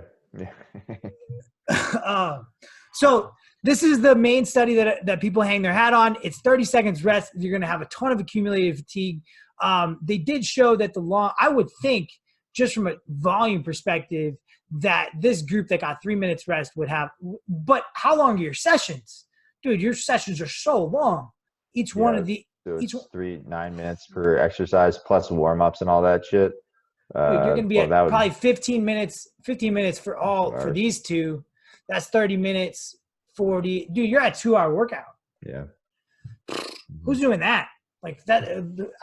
So this is the main study that people hang their hat on. It's 30 seconds rest. You're going to have a ton of accumulated fatigue. They did show that I would think just from a volume perspective, that this group that got 3 minutes rest would have, but how long are your sessions? Dude, your sessions are so long. Each one of the, so it's 9 minutes per exercise plus warm-ups and all that shit. Dude, you're going to be at probably 15 minutes for these two. That's 30 minutes, 40. Dude, you're at 2-hour workout. Yeah. Who's doing that? Like that,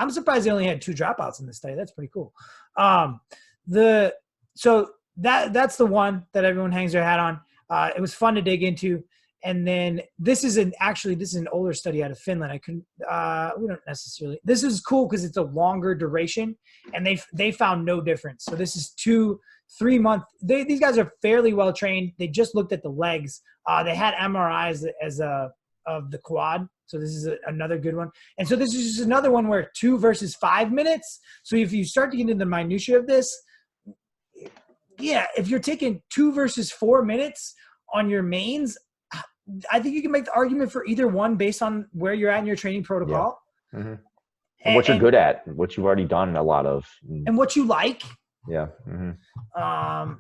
I'm surprised they only had 2 dropouts in this study. That's pretty cool. That's the one that everyone hangs their hat on. It was fun to dig into. And then this is an older study out of Finland. This is cool because it's a longer duration and they found no difference. So this is 2-3 month. These guys are fairly well trained. They just looked at the legs. They had MRIs of the quad. So this is another good one. And so this is just another one where 2 versus 5 minutes. So if you start to get into the minutia of this, yeah, if you're taking 2 versus 4 minutes on your mains, I think you can make the argument for either one based on where you're at in your training protocol. Yeah. Mm-hmm. And what you're good at, what you've already done a lot of. And what you like. Yeah. Mm-hmm. All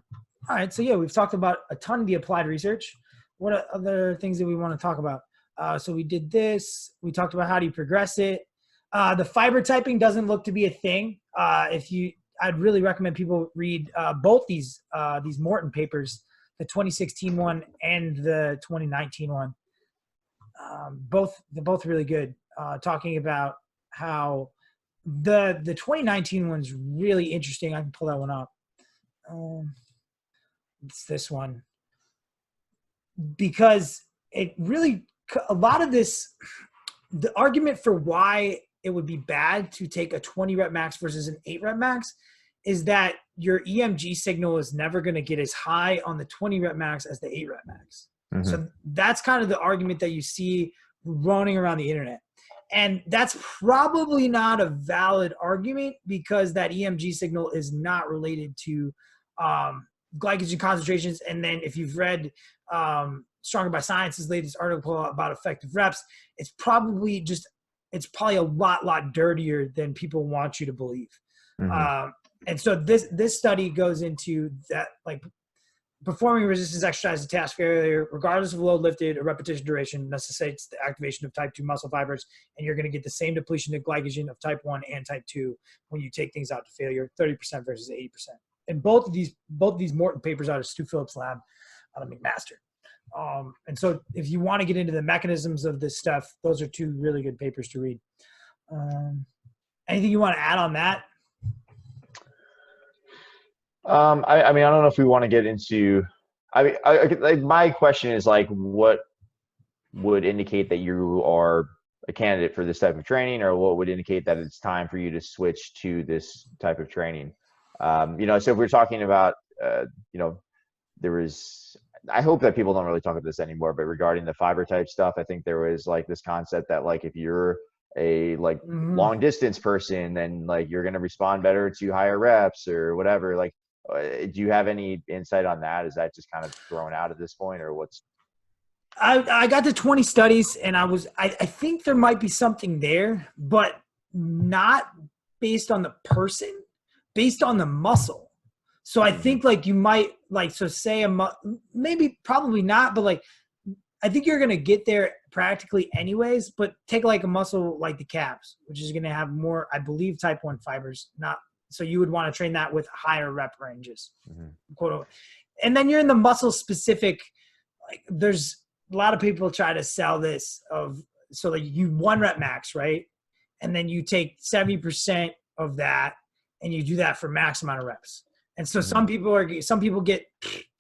right. So, yeah, we've talked about a ton of the applied research. What are other things that we want to talk about? So we did this. We talked about how do you progress it. The fiber typing doesn't look to be a thing. I'd really recommend people read both these Morton papers, the 2016 one and the 2019 one. They're both really good. Talking about how the 2019 one's really interesting. I can pull that one up. It's this one because it really a lot of this. The argument for why it would be bad to take a 20 rep max versus an 8 rep max is that your EMG signal is never going to get as high on the 20 rep max as the 8 rep max. Mm-hmm. So that's kind of the argument that you see running around the internet. And that's probably not a valid argument because that EMG signal is not related to glycogen concentrations. And then if you've read Stronger by Science's latest article about effective reps, it's probably a lot dirtier than people want you to believe. Mm-hmm. And so this study goes into that, like performing resistance exercise to task failure, regardless of load lifted or repetition duration, necessitates the activation of type 2 muscle fibers, and you're going to get the same depletion of glycogen of type 1 and type 2 when you take things out to failure, 30% versus 80%. And both of these Morton papers out of Stu Phillips' lab out of McMaster. And so if you want to get into the mechanisms of this stuff, those are 2 really good papers to read. Anything you want to add on that? I mean, I don't know if we want to get into. My question is like, what would indicate that you are a candidate for this type of training, or what would indicate that it's time for you to switch to this type of training? So if we're talking about, there was. I hope that people don't really talk about this anymore, but regarding the fiber type stuff, I think there was like this concept that like if you're a long distance person, then like you're going to respond better to higher reps or whatever. Like, do you have any insight on that? Is that just kind of thrown out at this point, or what's? I got to 20 studies and I think there might be something there, but not based on the person, based on the muscle. So I think like you might say probably not, but like, I think you're going to get there practically anyways, but take like a muscle like the calves, which is going to have more, I believe, type 1 fibers, so you would want to train that with higher rep ranges, quote. And then you're in the muscle specific, like there's a lot of people try to sell this so like you 1 rep max, right? And then you take 70% of that and you do that for max amount of reps. And so some people get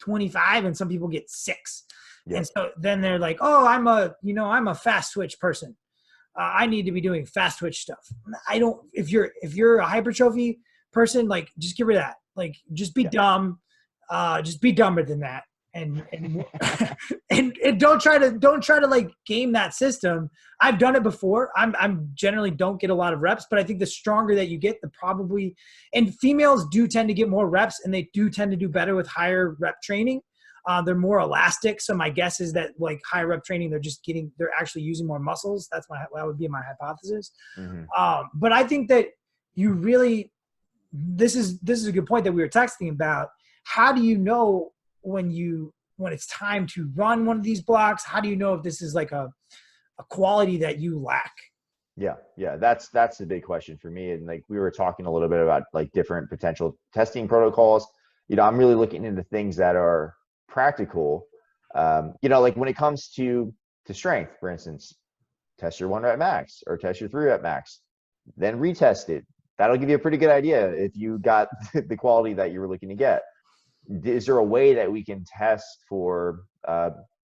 25 and some people get 6. Yeah. And so then they're like, oh, I'm a fast twitch person. I need to be doing fast twitch stuff. If you're a hypertrophy person, like just get rid of that. Like just be dumb. Just be dumber than that. And and don't try to like game that system. I've done it before. I'm generally don't get a lot of reps, but I think the stronger that you get, the probably, and females do tend to get more reps and they do tend to do better with higher rep training. They're more elastic. So my guess is that like higher rep training, they're actually using more muscles. That would be my hypothesis. Mm-hmm. But I think that you really, this is a good point that we were texting about. How do you know when it's time to run one of these blocks? How do you know if this is like a quality that you lack? Yeah. That's the big question for me. And like we were talking a little bit about like different potential testing protocols. I'm really looking into things that are practical. Like when it comes to strength, for instance, test your 1 rep max or test your 3 rep max, then retest it. That'll give you a pretty good idea if you got the quality that you were looking to get. Is there a way that we can test for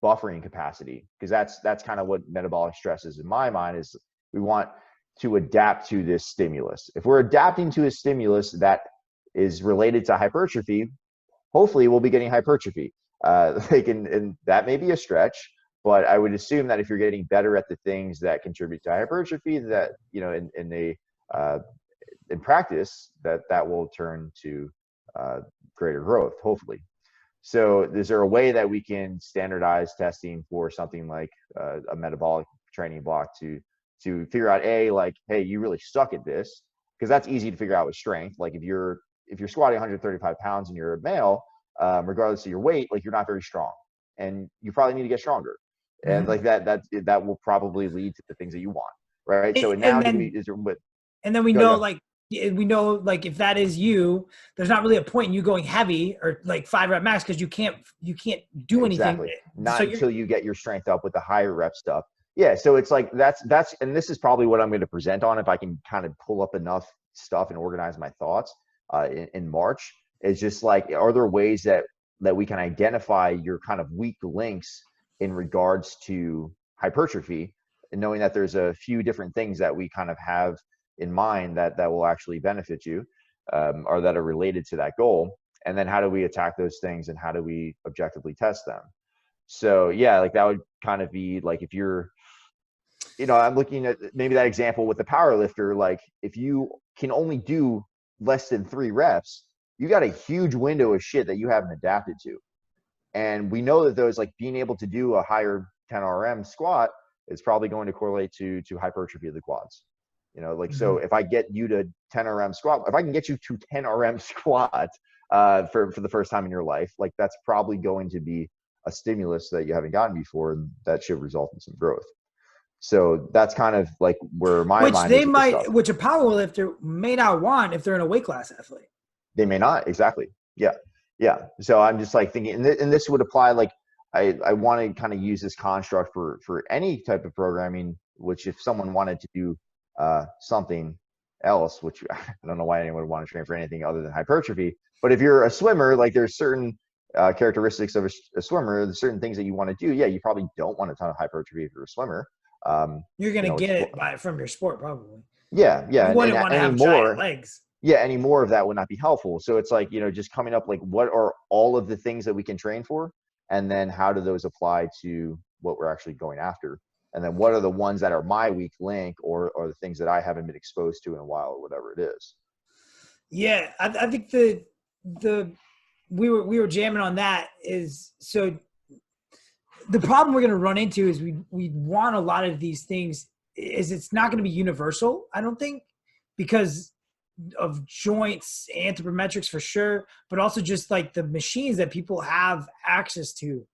buffering capacity? Because that's kind of what metabolic stress is in my mind, is we want to adapt to this stimulus. If we're adapting to a stimulus that is related to hypertrophy, hopefully we'll be getting hypertrophy. And that may be a stretch, but I would assume that if you're getting better at the things that contribute to hypertrophy, that in practice that will turn to greater growth, hopefully. So is there a way that we can standardize testing for something like a metabolic training block to figure out, like, hey, you really suck at this? Because that's easy to figure out with strength. Like if you're squatting 135 pounds and you're a male, regardless of your weight, like you're not very strong and you probably need to get stronger. And like that will probably lead to the things that you want. Right. So now and then we know like if that is you, there's not really a point in you going heavy or like 5 rep max, because you can't do anything. Exactly. Not until you get your strength up with the higher rep stuff. Yeah. So it's like that's and this is probably what I'm going to present on if I can kind of pull up enough stuff and organize my thoughts in March. Is just like, are there ways that we can identify your kind of weak links in regards to hypertrophy, and knowing that there's a few different things that we kind of have in mind that will actually benefit you, or that are related to that goal. And then how do we attack those things and how do we objectively test them? So yeah, like that would kind of be like, if you're, I'm looking at maybe that example with the power lifter, like if you can only do less than 3 reps, you got a huge window of shit that you haven't adapted to. And we know that those, like being able to do a higher 10 RM squat is probably going to correlate to hypertrophy of the quads. So if I get you to 10 RM squat, if I can get you to 10 RM squat for the first time in your life, like that's probably going to be a stimulus that you haven't gotten before, and that should result in some growth. So that's kind of like where my mind is. Which a power lifter may not want if they're in a weight class athlete. They may not. Exactly. Yeah. So I'm just like thinking, and this would apply, like I want to kind of use this construct for any type of programming, which if someone wanted to do something else, which I don't know why anyone would want to train for anything other than hypertrophy, but if you're a swimmer, like there's certain characteristics of a swimmer, there's certain things that you want to do. Yeah, you probably don't want a ton of hypertrophy if you're a swimmer. You're going to get it from your sport, probably. Yeah. You wouldn't want to have giant legs. Yeah, any more of that would not be helpful. So it's like, just coming up, like what are all of the things that we can train for? And then how do those apply to what we're actually going after? And then what are the ones that are my weak link or the things that I haven't been exposed to in a while, or whatever it is? Yeah, I think we were jamming on that. Is so the problem we're going to run into is we want a lot of these things, is it's not going to be universal, I don't think, because of joints, anthropometrics for sure, but also just like the machines that people have access to.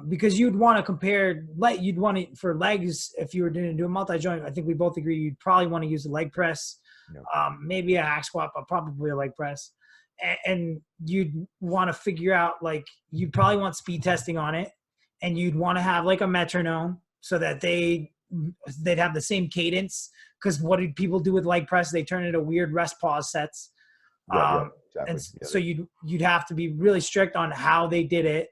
Because you'd want to compare, you'd want to, for legs, if you were going to do a multi-joint, I think we both agree you'd probably want to use a leg press, maybe a hack squat, but probably a leg press. And you'd want to figure out, like, you'd probably want speed testing on it, and you'd want to have like a metronome so that they'd have the same cadence. Because what do people do with leg press? They turn into weird rest pause sets. Exactly. And so you'd have to be really strict on how they did it,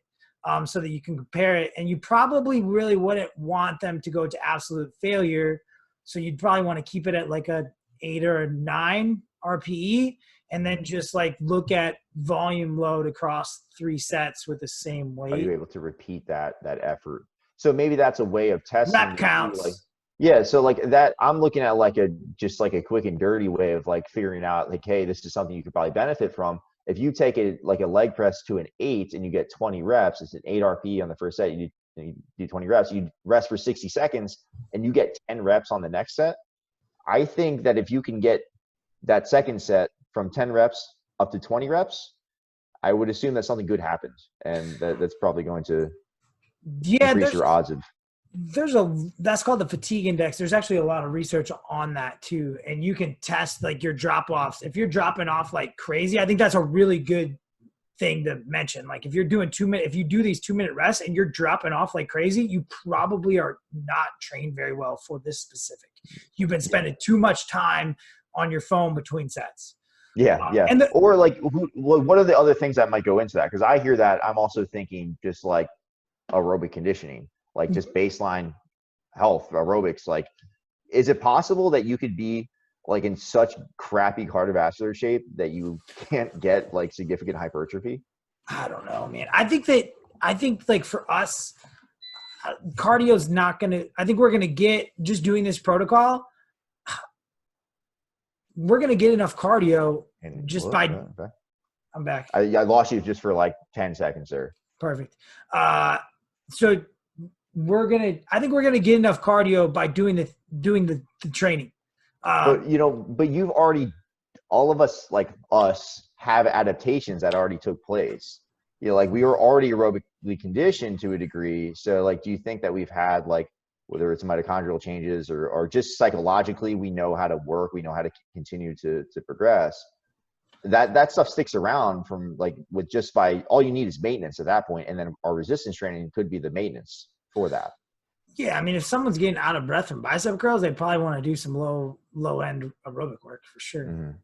so that you can compare it. And you probably really wouldn't want them to go to absolute failure. So you'd probably want to keep it at like a 8 or a 9 RPE, and then just like look at volume load across 3 sets with the same weight. Are you able to repeat that effort? So maybe that's a way of testing. Rep counts. Like, yeah. So like that, I'm looking at like just like a quick and dirty way of like figuring out like, hey, this is something you could probably benefit from. If you take it like a leg press to an 8 and you get 20 reps, it's an 8 RPE on the first set. You do 20 reps, you rest for 60 seconds and you get 10 reps on the next set. I think that if you can get that second set from 10 reps up to 20 reps, I would assume that something good happens, and that's probably going to increase your odds of. That's called the fatigue index. There's actually a lot of research on that too, and you can test like your drop offs. If you're dropping off like crazy, I think that's a really good thing to mention. Like if you're doing if you do these 2-minute rests and you're dropping off like crazy, you probably are not trained very well for this specific. You've been spending too much time on your phone between sets. Yeah. Or like, what are the other things that might go into that? Because I hear that. I'm also thinking just like aerobic conditioning, like just baseline health aerobics. Like, is it possible that you could be like in such crappy cardiovascular shape that you can't get like significant hypertrophy? I don't know, man. I think like for us, cardio's not going to, I think we're going to get, just doing this protocol, we're going to get enough cardio just by, I'm back. I lost you just for like 10 seconds there. Perfect. So I think we're going to get enough cardio by doing the training. But you've already, all of us, like us, have adaptations that already took place. Like we were already aerobically conditioned to a degree. So like, do you think that we've had like, whether it's mitochondrial changes or just psychologically, we know how to work, we know how to continue to progress, that stuff sticks around from like with just by, all you need is maintenance at that point. And then our resistance training could be the maintenance for that. Yeah, I mean, if someone's getting out of breath from bicep curls, they probably want to do some low end aerobic work for sure.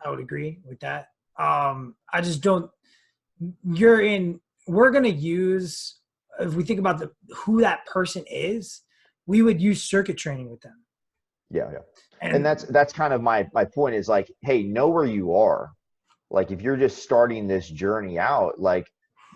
I would agree with that. I just don't. We're gonna use, if we think about who that person is, we would use circuit training with them. Yeah. And that's kind of my point is like, hey, know where you are. Like if you're just starting this journey out, like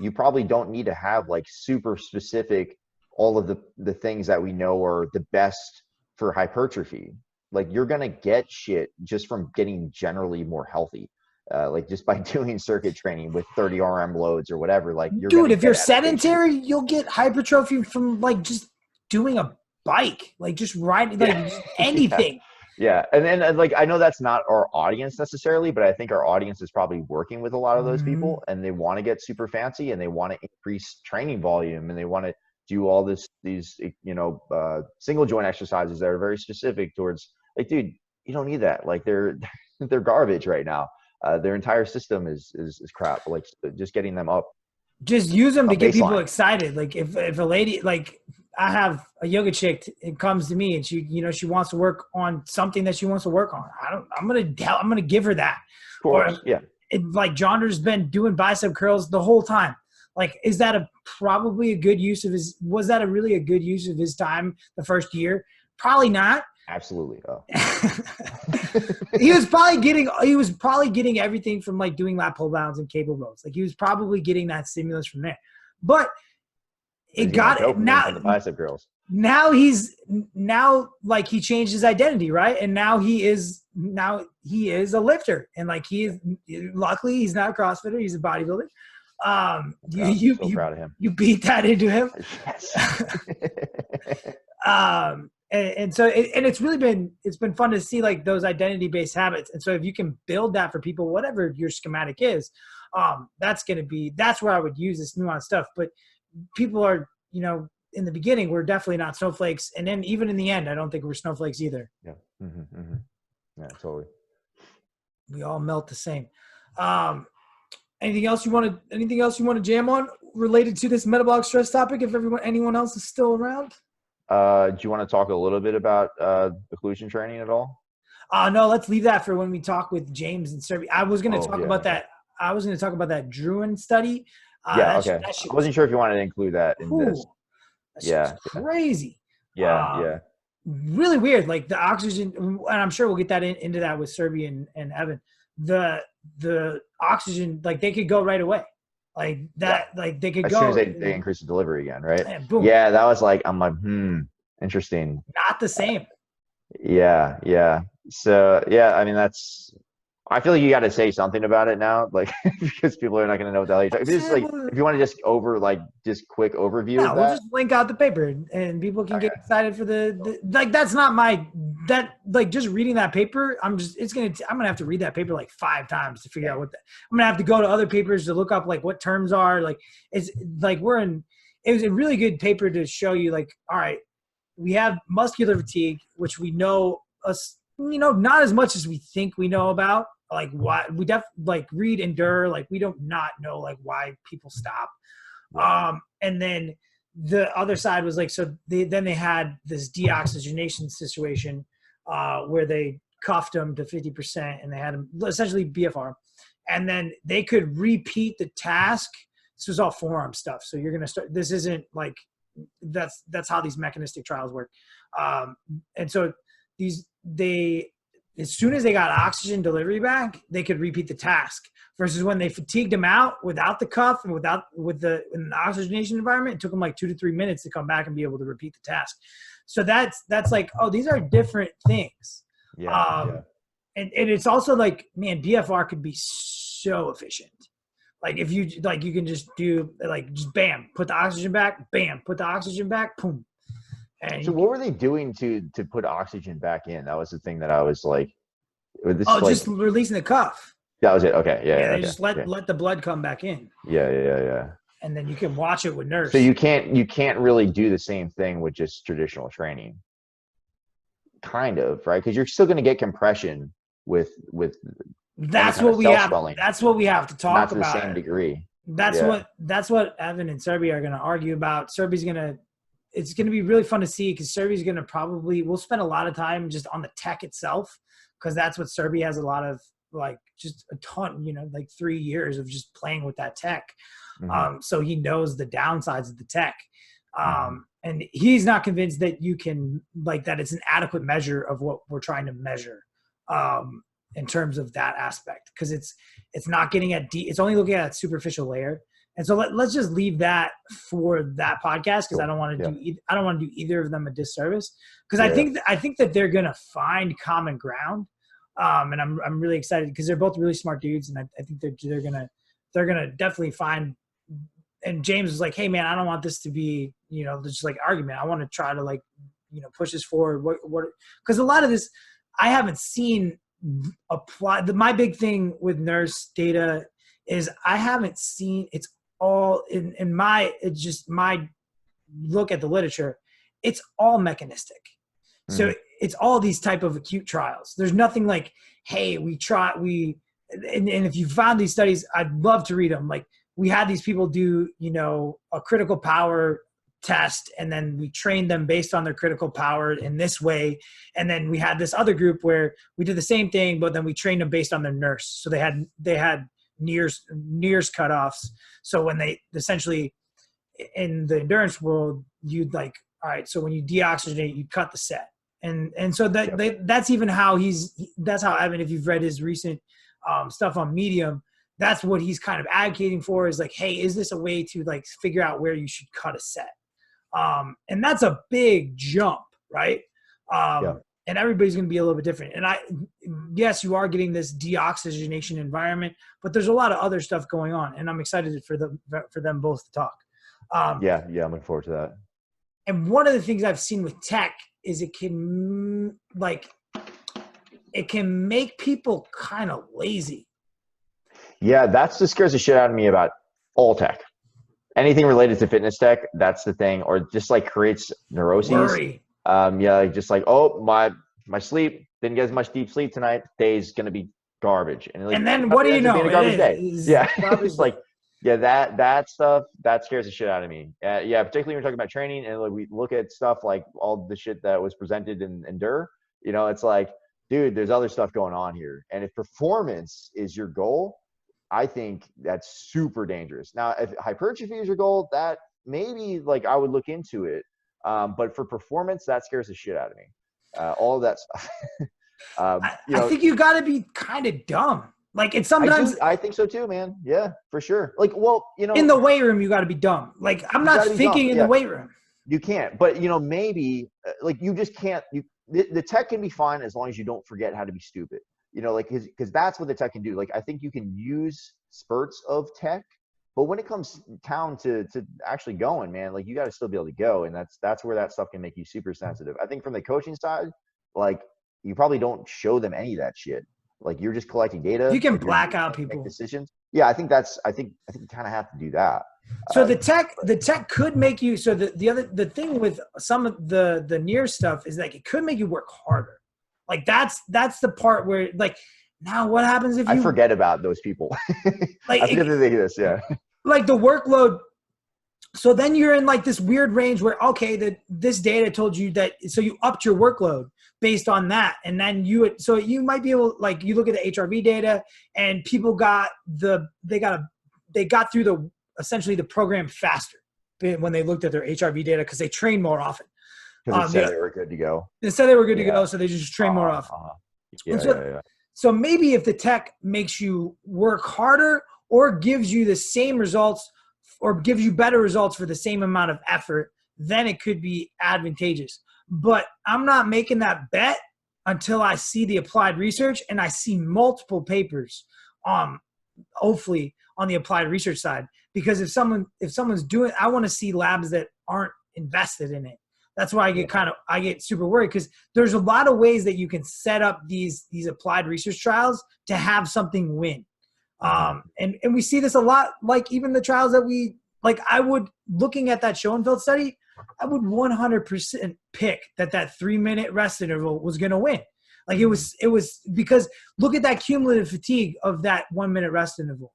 you probably don't need to have like super specific all of the things that we know are the best for hypertrophy. Like you're going to get shit just from getting generally more healthy. Like just by doing circuit training with 30 RM loads or whatever, like if you're sedentary, you'll get hypertrophy from like just doing a bike, like just riding, like anything. Yeah. And like, I know that's not our audience necessarily, but I think our audience is probably working with a lot of those people, and they want to get super fancy and they want to increase training volume and they want to do all these single joint exercises that are very specific towards, like, dude, you don't need that. Like they're garbage right now. Their entire system is crap. Like just getting them up. Just use them to get people excited. Like if a lady, like I have a yoga chick, it comes to me and she wants to work on something that she wants to work on. I'm going to give her that. Of course. Like Jonder's been doing bicep curls the whole time. Like, is that probably a good use of was that really a good use of his time the first year? Probably not. Absolutely. Oh. He was probably getting everything from like doing lat pull downs and cable rows. Like he was probably getting that stimulus from there. But it got it now. The bicep curls. Now like he changed his identity, right? And now he is a lifter, and like luckily he's not a CrossFitter, he's a bodybuilder. So proud of him. You beat that into him. Yes. And so it's been fun to see like those identity based habits. And so if you can build that for people, whatever your schematic is, that's where I would use this nuanced stuff. But people are, in the beginning, we're definitely not snowflakes. And then even in the end, I don't think we're snowflakes either. Yeah. Yeah, totally. We all melt the same. Anything else you want to jam on related to this metabolic stress topic? If anyone else is still around? Do you want to talk a little bit about occlusion training at all? No, let's leave that for when we talk with James and Serbia. I was going to talk yeah. about that. I was going to talk about that Druin study. Yeah. Okay. I wasn't sure if you wanted to include that in this. That shit was crazy. Yeah. Really weird. Like the oxygen, and I'm sure we'll get that into that with Serbia and Evan. The oxygen, like they could go right away. Like that, like they could as go. As soon as they increase the delivery again, right? And boom. Yeah, that was like, I'm like, interesting. Not the same. Yeah. So yeah, I mean I feel like you got to say something about it now, like because people are not going to know what the hell you're talking. If you want to just quick overview. Yeah, we'll just link out the paper and people can get excited for the like. That's not just reading that paper. I'm gonna have to read that paper like 5 times to figure out I'm gonna have to go to other papers to look up like what terms are like. It's like it was a really good paper to show you like, all right, we have muscular fatigue, which we know not as much as we think we know about. Like why we read endure, like we don't not know like why people stop. And then the other side was like, so then they had this deoxygenation situation where they cuffed them to 50% and they had them essentially BFR, and then they could repeat the task. This was all forearm stuff. So you're going to start, this isn't like, that's how these mechanistic trials work. And so as soon as they got oxygen delivery back, they could repeat the task, versus when they fatigued them out without the cuff and in an oxygenation environment, it took them like 2 to 3 minutes to come back and be able to repeat the task. So that's like, oh, these are different things. And it's also like, man, BFR could be so efficient. Like if you can just do like, just bam, put the oxygen back, bam, put the oxygen back, boom. And so what were they doing to put oxygen back in? That was the thing that I was like, just releasing the cuff. That was it. Okay. Yeah. They just let the blood come back in. Yeah. And then you can watch it with nurse. So you can't really do the same thing with just traditional training. Kind of, right? Because you're still going to get compression with that's what we have. That's what we have to talk about. Not to the same degree. That's what Evan and Serbia are going to argue about. It's going to be really fun to see, because Serbia's going to we'll spend a lot of time just on the tech itself, because that's what Serbia has a lot of, like just a ton, like 3 years of just playing with that tech. Mm-hmm. So he knows the downsides of the tech. And he's not convinced that you can that it's an adequate measure of what we're trying to measure in terms of that aspect, because it's not getting at it's only looking at that superficial layer. And so let's just leave that for that podcast, because I don't want to do either of them a disservice, because I think that they're gonna find common ground, and I'm really excited because they're both really smart dudes, and I think they're gonna definitely find. And James was like, "Hey man, I don't want this to be just like argument. I want to try to push this forward. What? Because a lot of this I haven't seen apply. My big thing with nurse data is I haven't seen it's all in my look at the literature, it's all mechanistic. So it's all these type of acute trials. There's nothing like, hey, and if you found these studies, I'd love to read them. Like we had these people do, a critical power test, and then we trained them based on their critical power in this way. And then we had this other group where we did the same thing, but then we trained them based on their nurse. So they had nears cutoffs. So when they essentially in the endurance world, you'd like, all right, so when you deoxygenate, you cut the set. And so that's even how that's how Evan, if you've read his recent stuff on Medium, that's what he's kind of advocating for, is like, hey, is this a way to like figure out where you should cut a set? And that's a big jump, right? And everybody's going to be a little bit different. And yes, you are getting this deoxygenation environment, but there's a lot of other stuff going on, and I'm excited for them both to talk. I'm looking forward to that. And one of the things I've seen with tech is it can make people kind of lazy. Yeah, that's what scares the shit out of me about all tech. Anything related to fitness tech, that's the thing, or just like creates neuroses. Worry. Just like, oh, my sleep, didn't get as much deep sleep tonight. Day's gonna be garbage. And then what do you know? It's like, that stuff that scares the shit out of me. Particularly when we're talking about training, and like we look at stuff like all the shit that was presented in Endure. It's like, dude, there's other stuff going on here. And if performance is your goal, I think that's super dangerous. Now, if hypertrophy is your goal, that maybe like I would look into it. But for performance, that scares the shit out of me. All of that stuff. I think you got to be kind of dumb. Like it's sometimes. I think so too, man. Yeah, for sure. Like, well, in the weight room, you got to be dumb. Like I'm not thinking in the weight room. You can't, but maybe like you just can't. The tech can be fine as long as you don't forget how to be stupid. Like because that's what the tech can do. Like I think you can use spurts of tech, but when it comes down to actually going, man, like you got to still be able to go, and that's where that stuff can make you super sensitive. I think from the coaching side, like you probably don't show them any of that shit. Like you're just collecting data. You can black out people. Make decisions. Yeah, I think you kind of have to do that. So the tech could make you. So the thing with some of the near stuff is like it could make you work harder. Like that's the part where like now what happens if you? I forget about those people. Like I forget that they do this. Yeah. Like the workload. So then you're in like this weird range where, okay, this data told you that, so you upped your workload based on that. And then you might be able, like you look at the HRV data and people they got through essentially the program faster when they looked at their HRV data because they trained more often. Because they said they were good to go. They said they were good to go, so they just train more often. So maybe if the tech makes you work harder or gives you the same results or gives you better results for the same amount of effort, then it could be advantageous. But I'm not making that bet until I see the applied research and I see multiple papers, hopefully on the applied research side. Because if someone's doing, I want to see labs that aren't invested in it. That's why I get super worried because there's a lot of ways that you can set up these applied research trials to have something win. And we see this a lot, like even the trials that looking at that Schoenfeld study, I would 100% pick that 3-minute rest interval was going to win. Like it was because look at that cumulative fatigue of that 1-minute rest interval,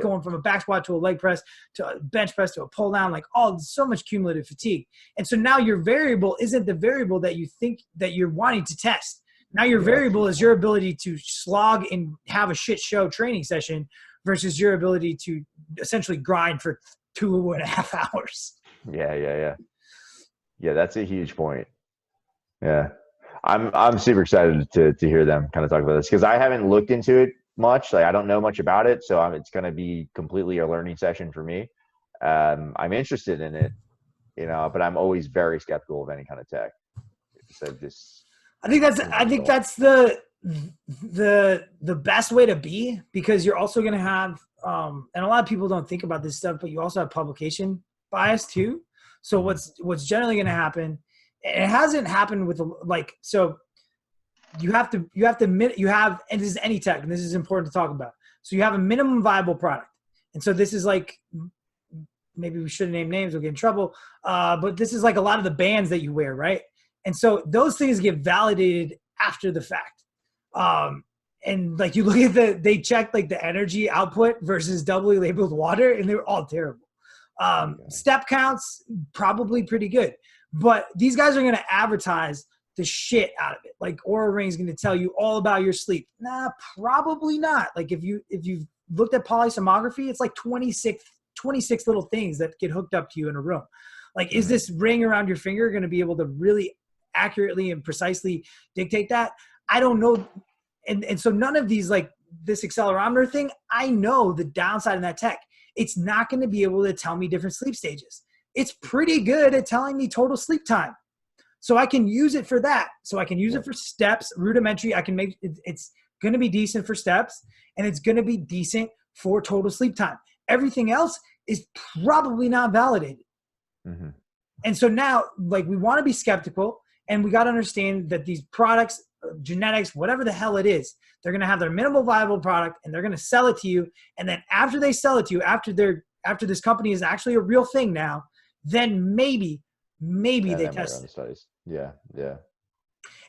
going from a back squat to a leg press to a bench press to a pull down, like so much cumulative fatigue. And so now your variable isn't the variable that you think that you're wanting to test. Now your variable is your ability to slog and have a shit show training session versus your ability to essentially grind for 2.5 hours. Yeah. That's a huge point. Yeah. I'm super excited to hear them kind of talk about this because I haven't looked into it much. Like I don't know much about it. So it's going to be completely a learning session for me. I'm interested in it, but I'm always very skeptical of any kind of tech. So I think that's the best way to be because you're also going to have, and a lot of people don't think about this stuff, but you also have publication bias too. So what's generally going to happen, and it hasn't happened with so you have, and this is any tech, and this is important to talk about. So you have a minimum viable product. And so this is like, maybe we shouldn't name names, we'll get in trouble. But this is like a lot of the bands that you wear, right? And so those things get validated after the fact. And like you look at they check like the energy output versus doubly labeled water and they were all terrible. Step counts, probably pretty good. But these guys are going to advertise the shit out of it. Like Oura Ring's going to tell you all about your sleep. Nah, probably not. Like if you've looked at polysomnography, it's like 26 little things that get hooked up to you in a room. Like, is this ring around your finger going to be able to really accurately and precisely dictate that? I don't know. And so none of these, like this accelerometer thing, I know the downside of that tech. It's not going to be able to tell me different sleep stages. It's pretty good at telling me total sleep time. So I can use it for that. So I can use it for steps, rudimentary. I can make it's going to be decent for steps and it's going to be decent for total sleep time. Everything else is probably not validated. Mm-hmm. And so now, like, we want to be skeptical and we got to understand that these products, genetics, whatever the hell it is, they're going to have their minimal viable product and they're going to sell it to you. And then after they sell it to you, after this company is actually a real thing now, then maybe they test it. Studies. Yeah.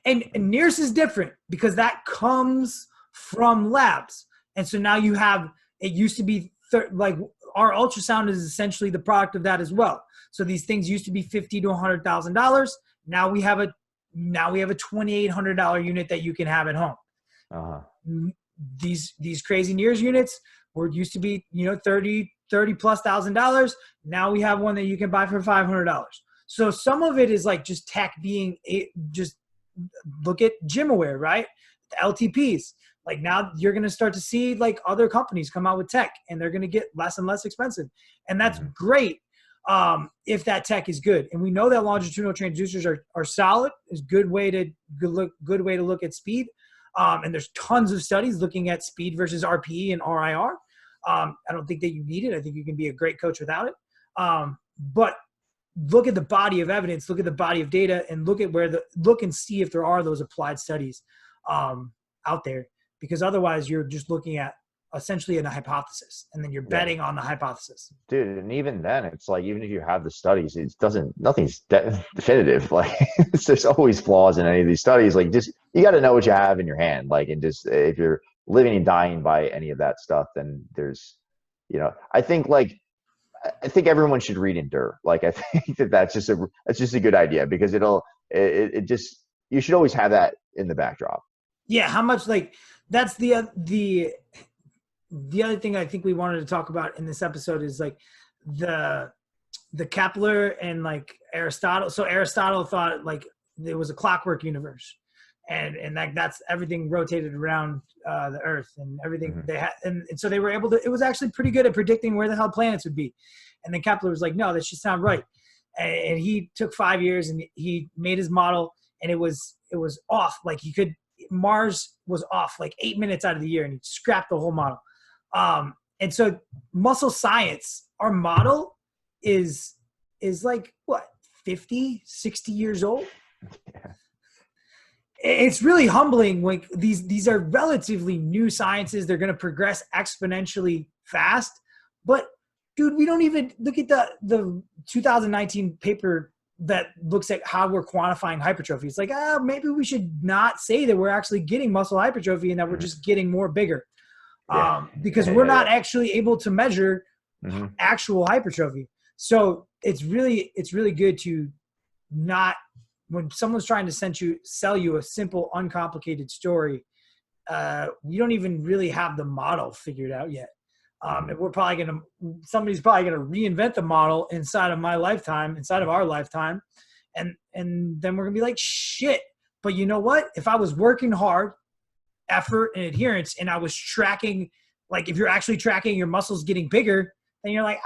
And NIRS is different because that comes from labs. And so now you have, it used to be like our ultrasound is essentially the product of that as well. So these things used to be $50,000 to $100,000. Now we have a now we have a $2,800 unit that you can have at home. These crazy Nears units used to be, you know, $30,000+. Now we have one that you can buy for $500. So some of it is like just tech being just look at GymAware, right? The LTPs. Like now you're going to start to see like other companies come out with tech and they're going to get less and less expensive. And that's great if that tech is good. And we know that longitudinal transducers are solid. It's a good way to look at speed. And there's tons of studies looking at speed versus RPE and RIR. I don't think that you need it. I think you can be a great coach without it. But look at the body of evidence, look at the body of data, and look and see if there are those applied studies out there. Because otherwise you're just looking at essentially a hypothesis, and then you're betting on the hypothesis. Dude, and even then, it's like, even if you have the studies, nothing's definitive. Like there's always flaws in any of these studies. Like just, you got to know what you have in your hand. Like, and just, if you're living and dying by any of that stuff, then there's, you know, I think everyone should read Endure. Like, I think that's just a good idea, because it just, you should always have that in the backdrop. Yeah. How much, like, that's the other thing I think we wanted to talk about in this episode is like the Kepler and like Aristotle. So Aristotle thought like there was a clockwork universe, and that's everything rotated around the Earth and everything they had, and so they were able to. It was actually pretty good at predicting where the hell planets would be, and then Kepler was like, no, that should sound right, and he took 5 years and he made his model, and it was off. Like Mars was off like 8 minutes out of the year, and he scrapped the whole model. And so muscle science, our model is like what, 50, 60 years old. Yeah. It's really humbling. Like these are relatively new sciences. They're going to progress exponentially fast, but dude, we don't even look at the 2019 paper that looks at how we're quantifying hypertrophy. It's like, maybe we should not say that we're actually getting muscle hypertrophy and that we're just getting more bigger. Because we're not actually able to measure actual hypertrophy. So it's really good to not, when someone's trying to sell you a simple, uncomplicated story, we don't even really have the model figured out yet. And somebody's probably gonna reinvent the model inside of our lifetime, and then we're gonna be like, shit. But you know what? If I was working hard, effort and adherence, and I was tracking, like if you're actually tracking your muscles getting bigger, then you're like,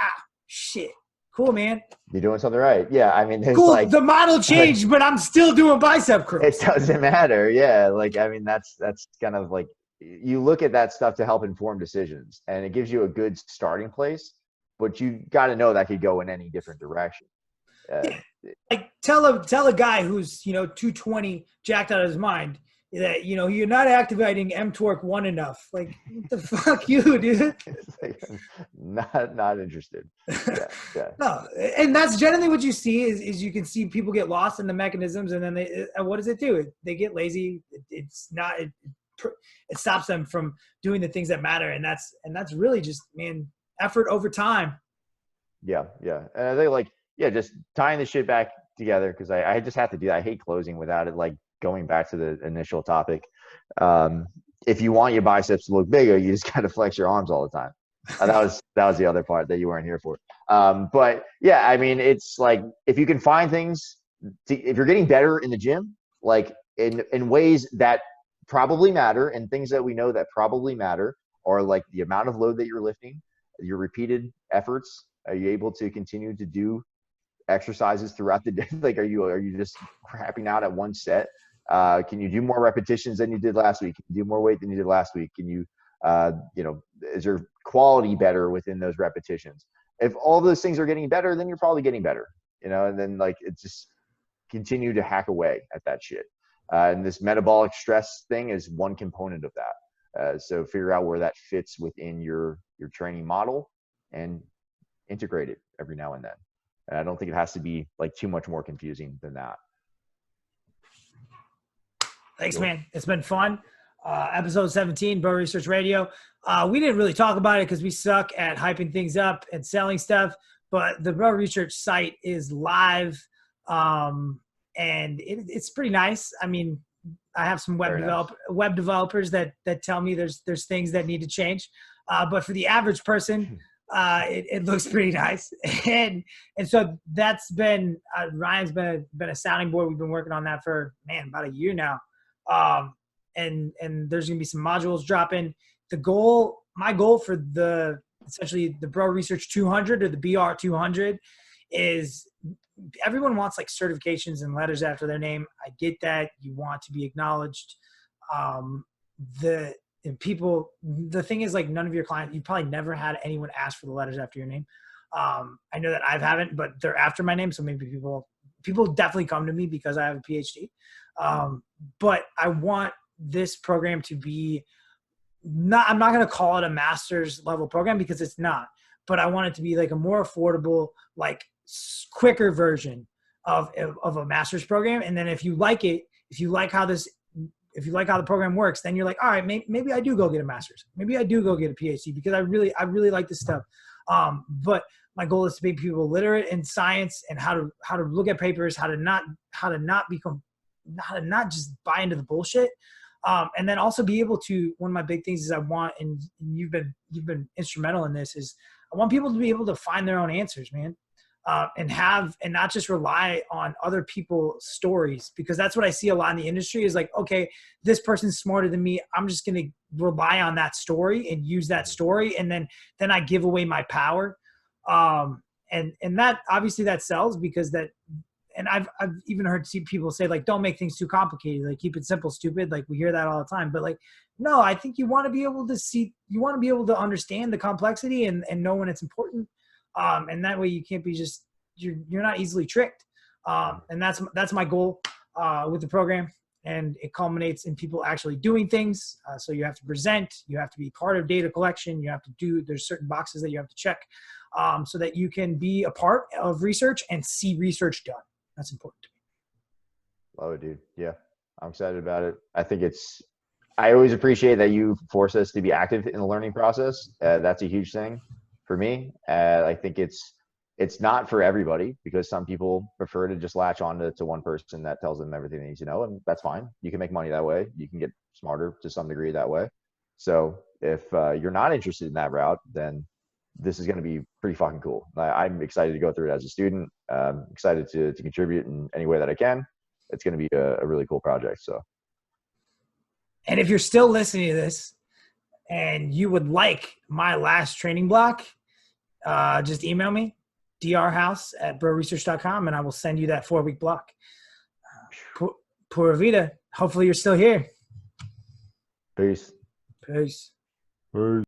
shit, cool, man, you're doing something right. Yeah, I mean, cool. Like, the model changed, but I'm still doing bicep curls. It doesn't matter. Yeah, like, I mean, that's kind of like, you look at that stuff to help inform decisions, and it gives you a good starting place, but you got to know that could go in any different direction. Like tell a guy who's 220, jacked out of his mind, that you're not activating mTORC 1 enough. Like, what the fuck, you, dude? Like, not interested. Yeah. No, and that's generally what you see is you can see people get lost in the mechanisms, and then what does it do? They get lazy. It stops them from doing the things that matter, and that's really just, man, effort over time. Yeah. And I think just tying the shit back together, because I just have to do that. I hate closing without it, like going back to the initial topic. If you want your biceps to look bigger, you just got to flex your arms all the time. That was the other part that you weren't here for. But yeah, I mean, it's like, if you can find things, if you're getting better in the gym, like in ways that probably matter, and things that we know that probably matter, or like the amount of load that you're lifting, your repeated efforts. Are you able to continue to do exercises throughout the day? Like, are you just crapping out at one set? Can you do more repetitions than you did last week? Can you do more weight than you did last week? Can you, is your quality better within those repetitions? If all those things are getting better, then you're probably getting better, and then like, it's just continue to hack away at that shit. And this metabolic stress thing is one component of that. So figure out where that fits within your training model and integrate it every now and then. And I don't think it has to be like too much more confusing than that. Thanks, man. It's been fun. Episode 17, Bro Research Radio. We didn't really talk about it because we suck at hyping things up and selling stuff, but the Bro Research site is live. and it's pretty nice. I mean, I have some web developers that tell me there's things that need to change, but for the average person, it looks pretty nice. And so that's been Ryan's been a sounding board. We've been working on that for about a year now, and there's gonna be some modules dropping. My goal for essentially the Bro Research 200 or the BR 200 is, everyone wants like certifications and letters after their name. I get that. You want to be acknowledged. The thing is, like, none of your clients, you probably never had anyone ask for the letters after your name. I know that I haven't, but they're after my name. So maybe people definitely come to me because I have a PhD. But I want this program to be I'm not going to call it a master's level program because it's not, but I want it to be like a more affordable, like quicker version of a master's program. And then if you like how the program works, then you're like, all right, maybe I do go get a master's. Maybe I do go get a PhD because I really like this stuff. But my goal is to make people literate in science and how to look at papers, how to not just buy into the bullshit. And then also be able to, one of my big things is I want, and you've been instrumental in this, is I want people to be able to find their own answers, man. And not just rely on other people's stories, because that's what I see a lot in the industry is like, okay, this person's smarter than me. I'm just going to rely on that story and use that story. And then I give away my power. And that obviously that sells because and I've even heard people say, like, don't make things too complicated. Like, keep it simple, stupid. Like, we hear that all the time. But like, no, I think you want to be able to understand the complexity and know when it's important. And that way you can't be you're not easily tricked. And that's my goal with the program. And it culminates in people actually doing things. So you have to present, you have to be part of data collection. There's certain boxes that you have to check so that you can be a part of research and see research done. That's important to me. Love it, dude. Yeah, I'm excited about it. I always appreciate that you force us to be active in the learning process. That's a huge thing for me. I think it's not for everybody because some people prefer to just latch on to one person that tells them everything they need to know, and that's fine. You can make money that way. You can get smarter to some degree that way. So if you're not interested in that route, then this is going to be pretty fucking cool. I'm excited to go through it as a student. Excited to contribute in any way that I can. It's going to be a really cool project. So, and if you're still listening to this and you would like my last training block, just email me, drhouse@broresearch.com, and I will send you that 4-week block. Pura vida. Hopefully you're still here. Peace. Peace. Peace.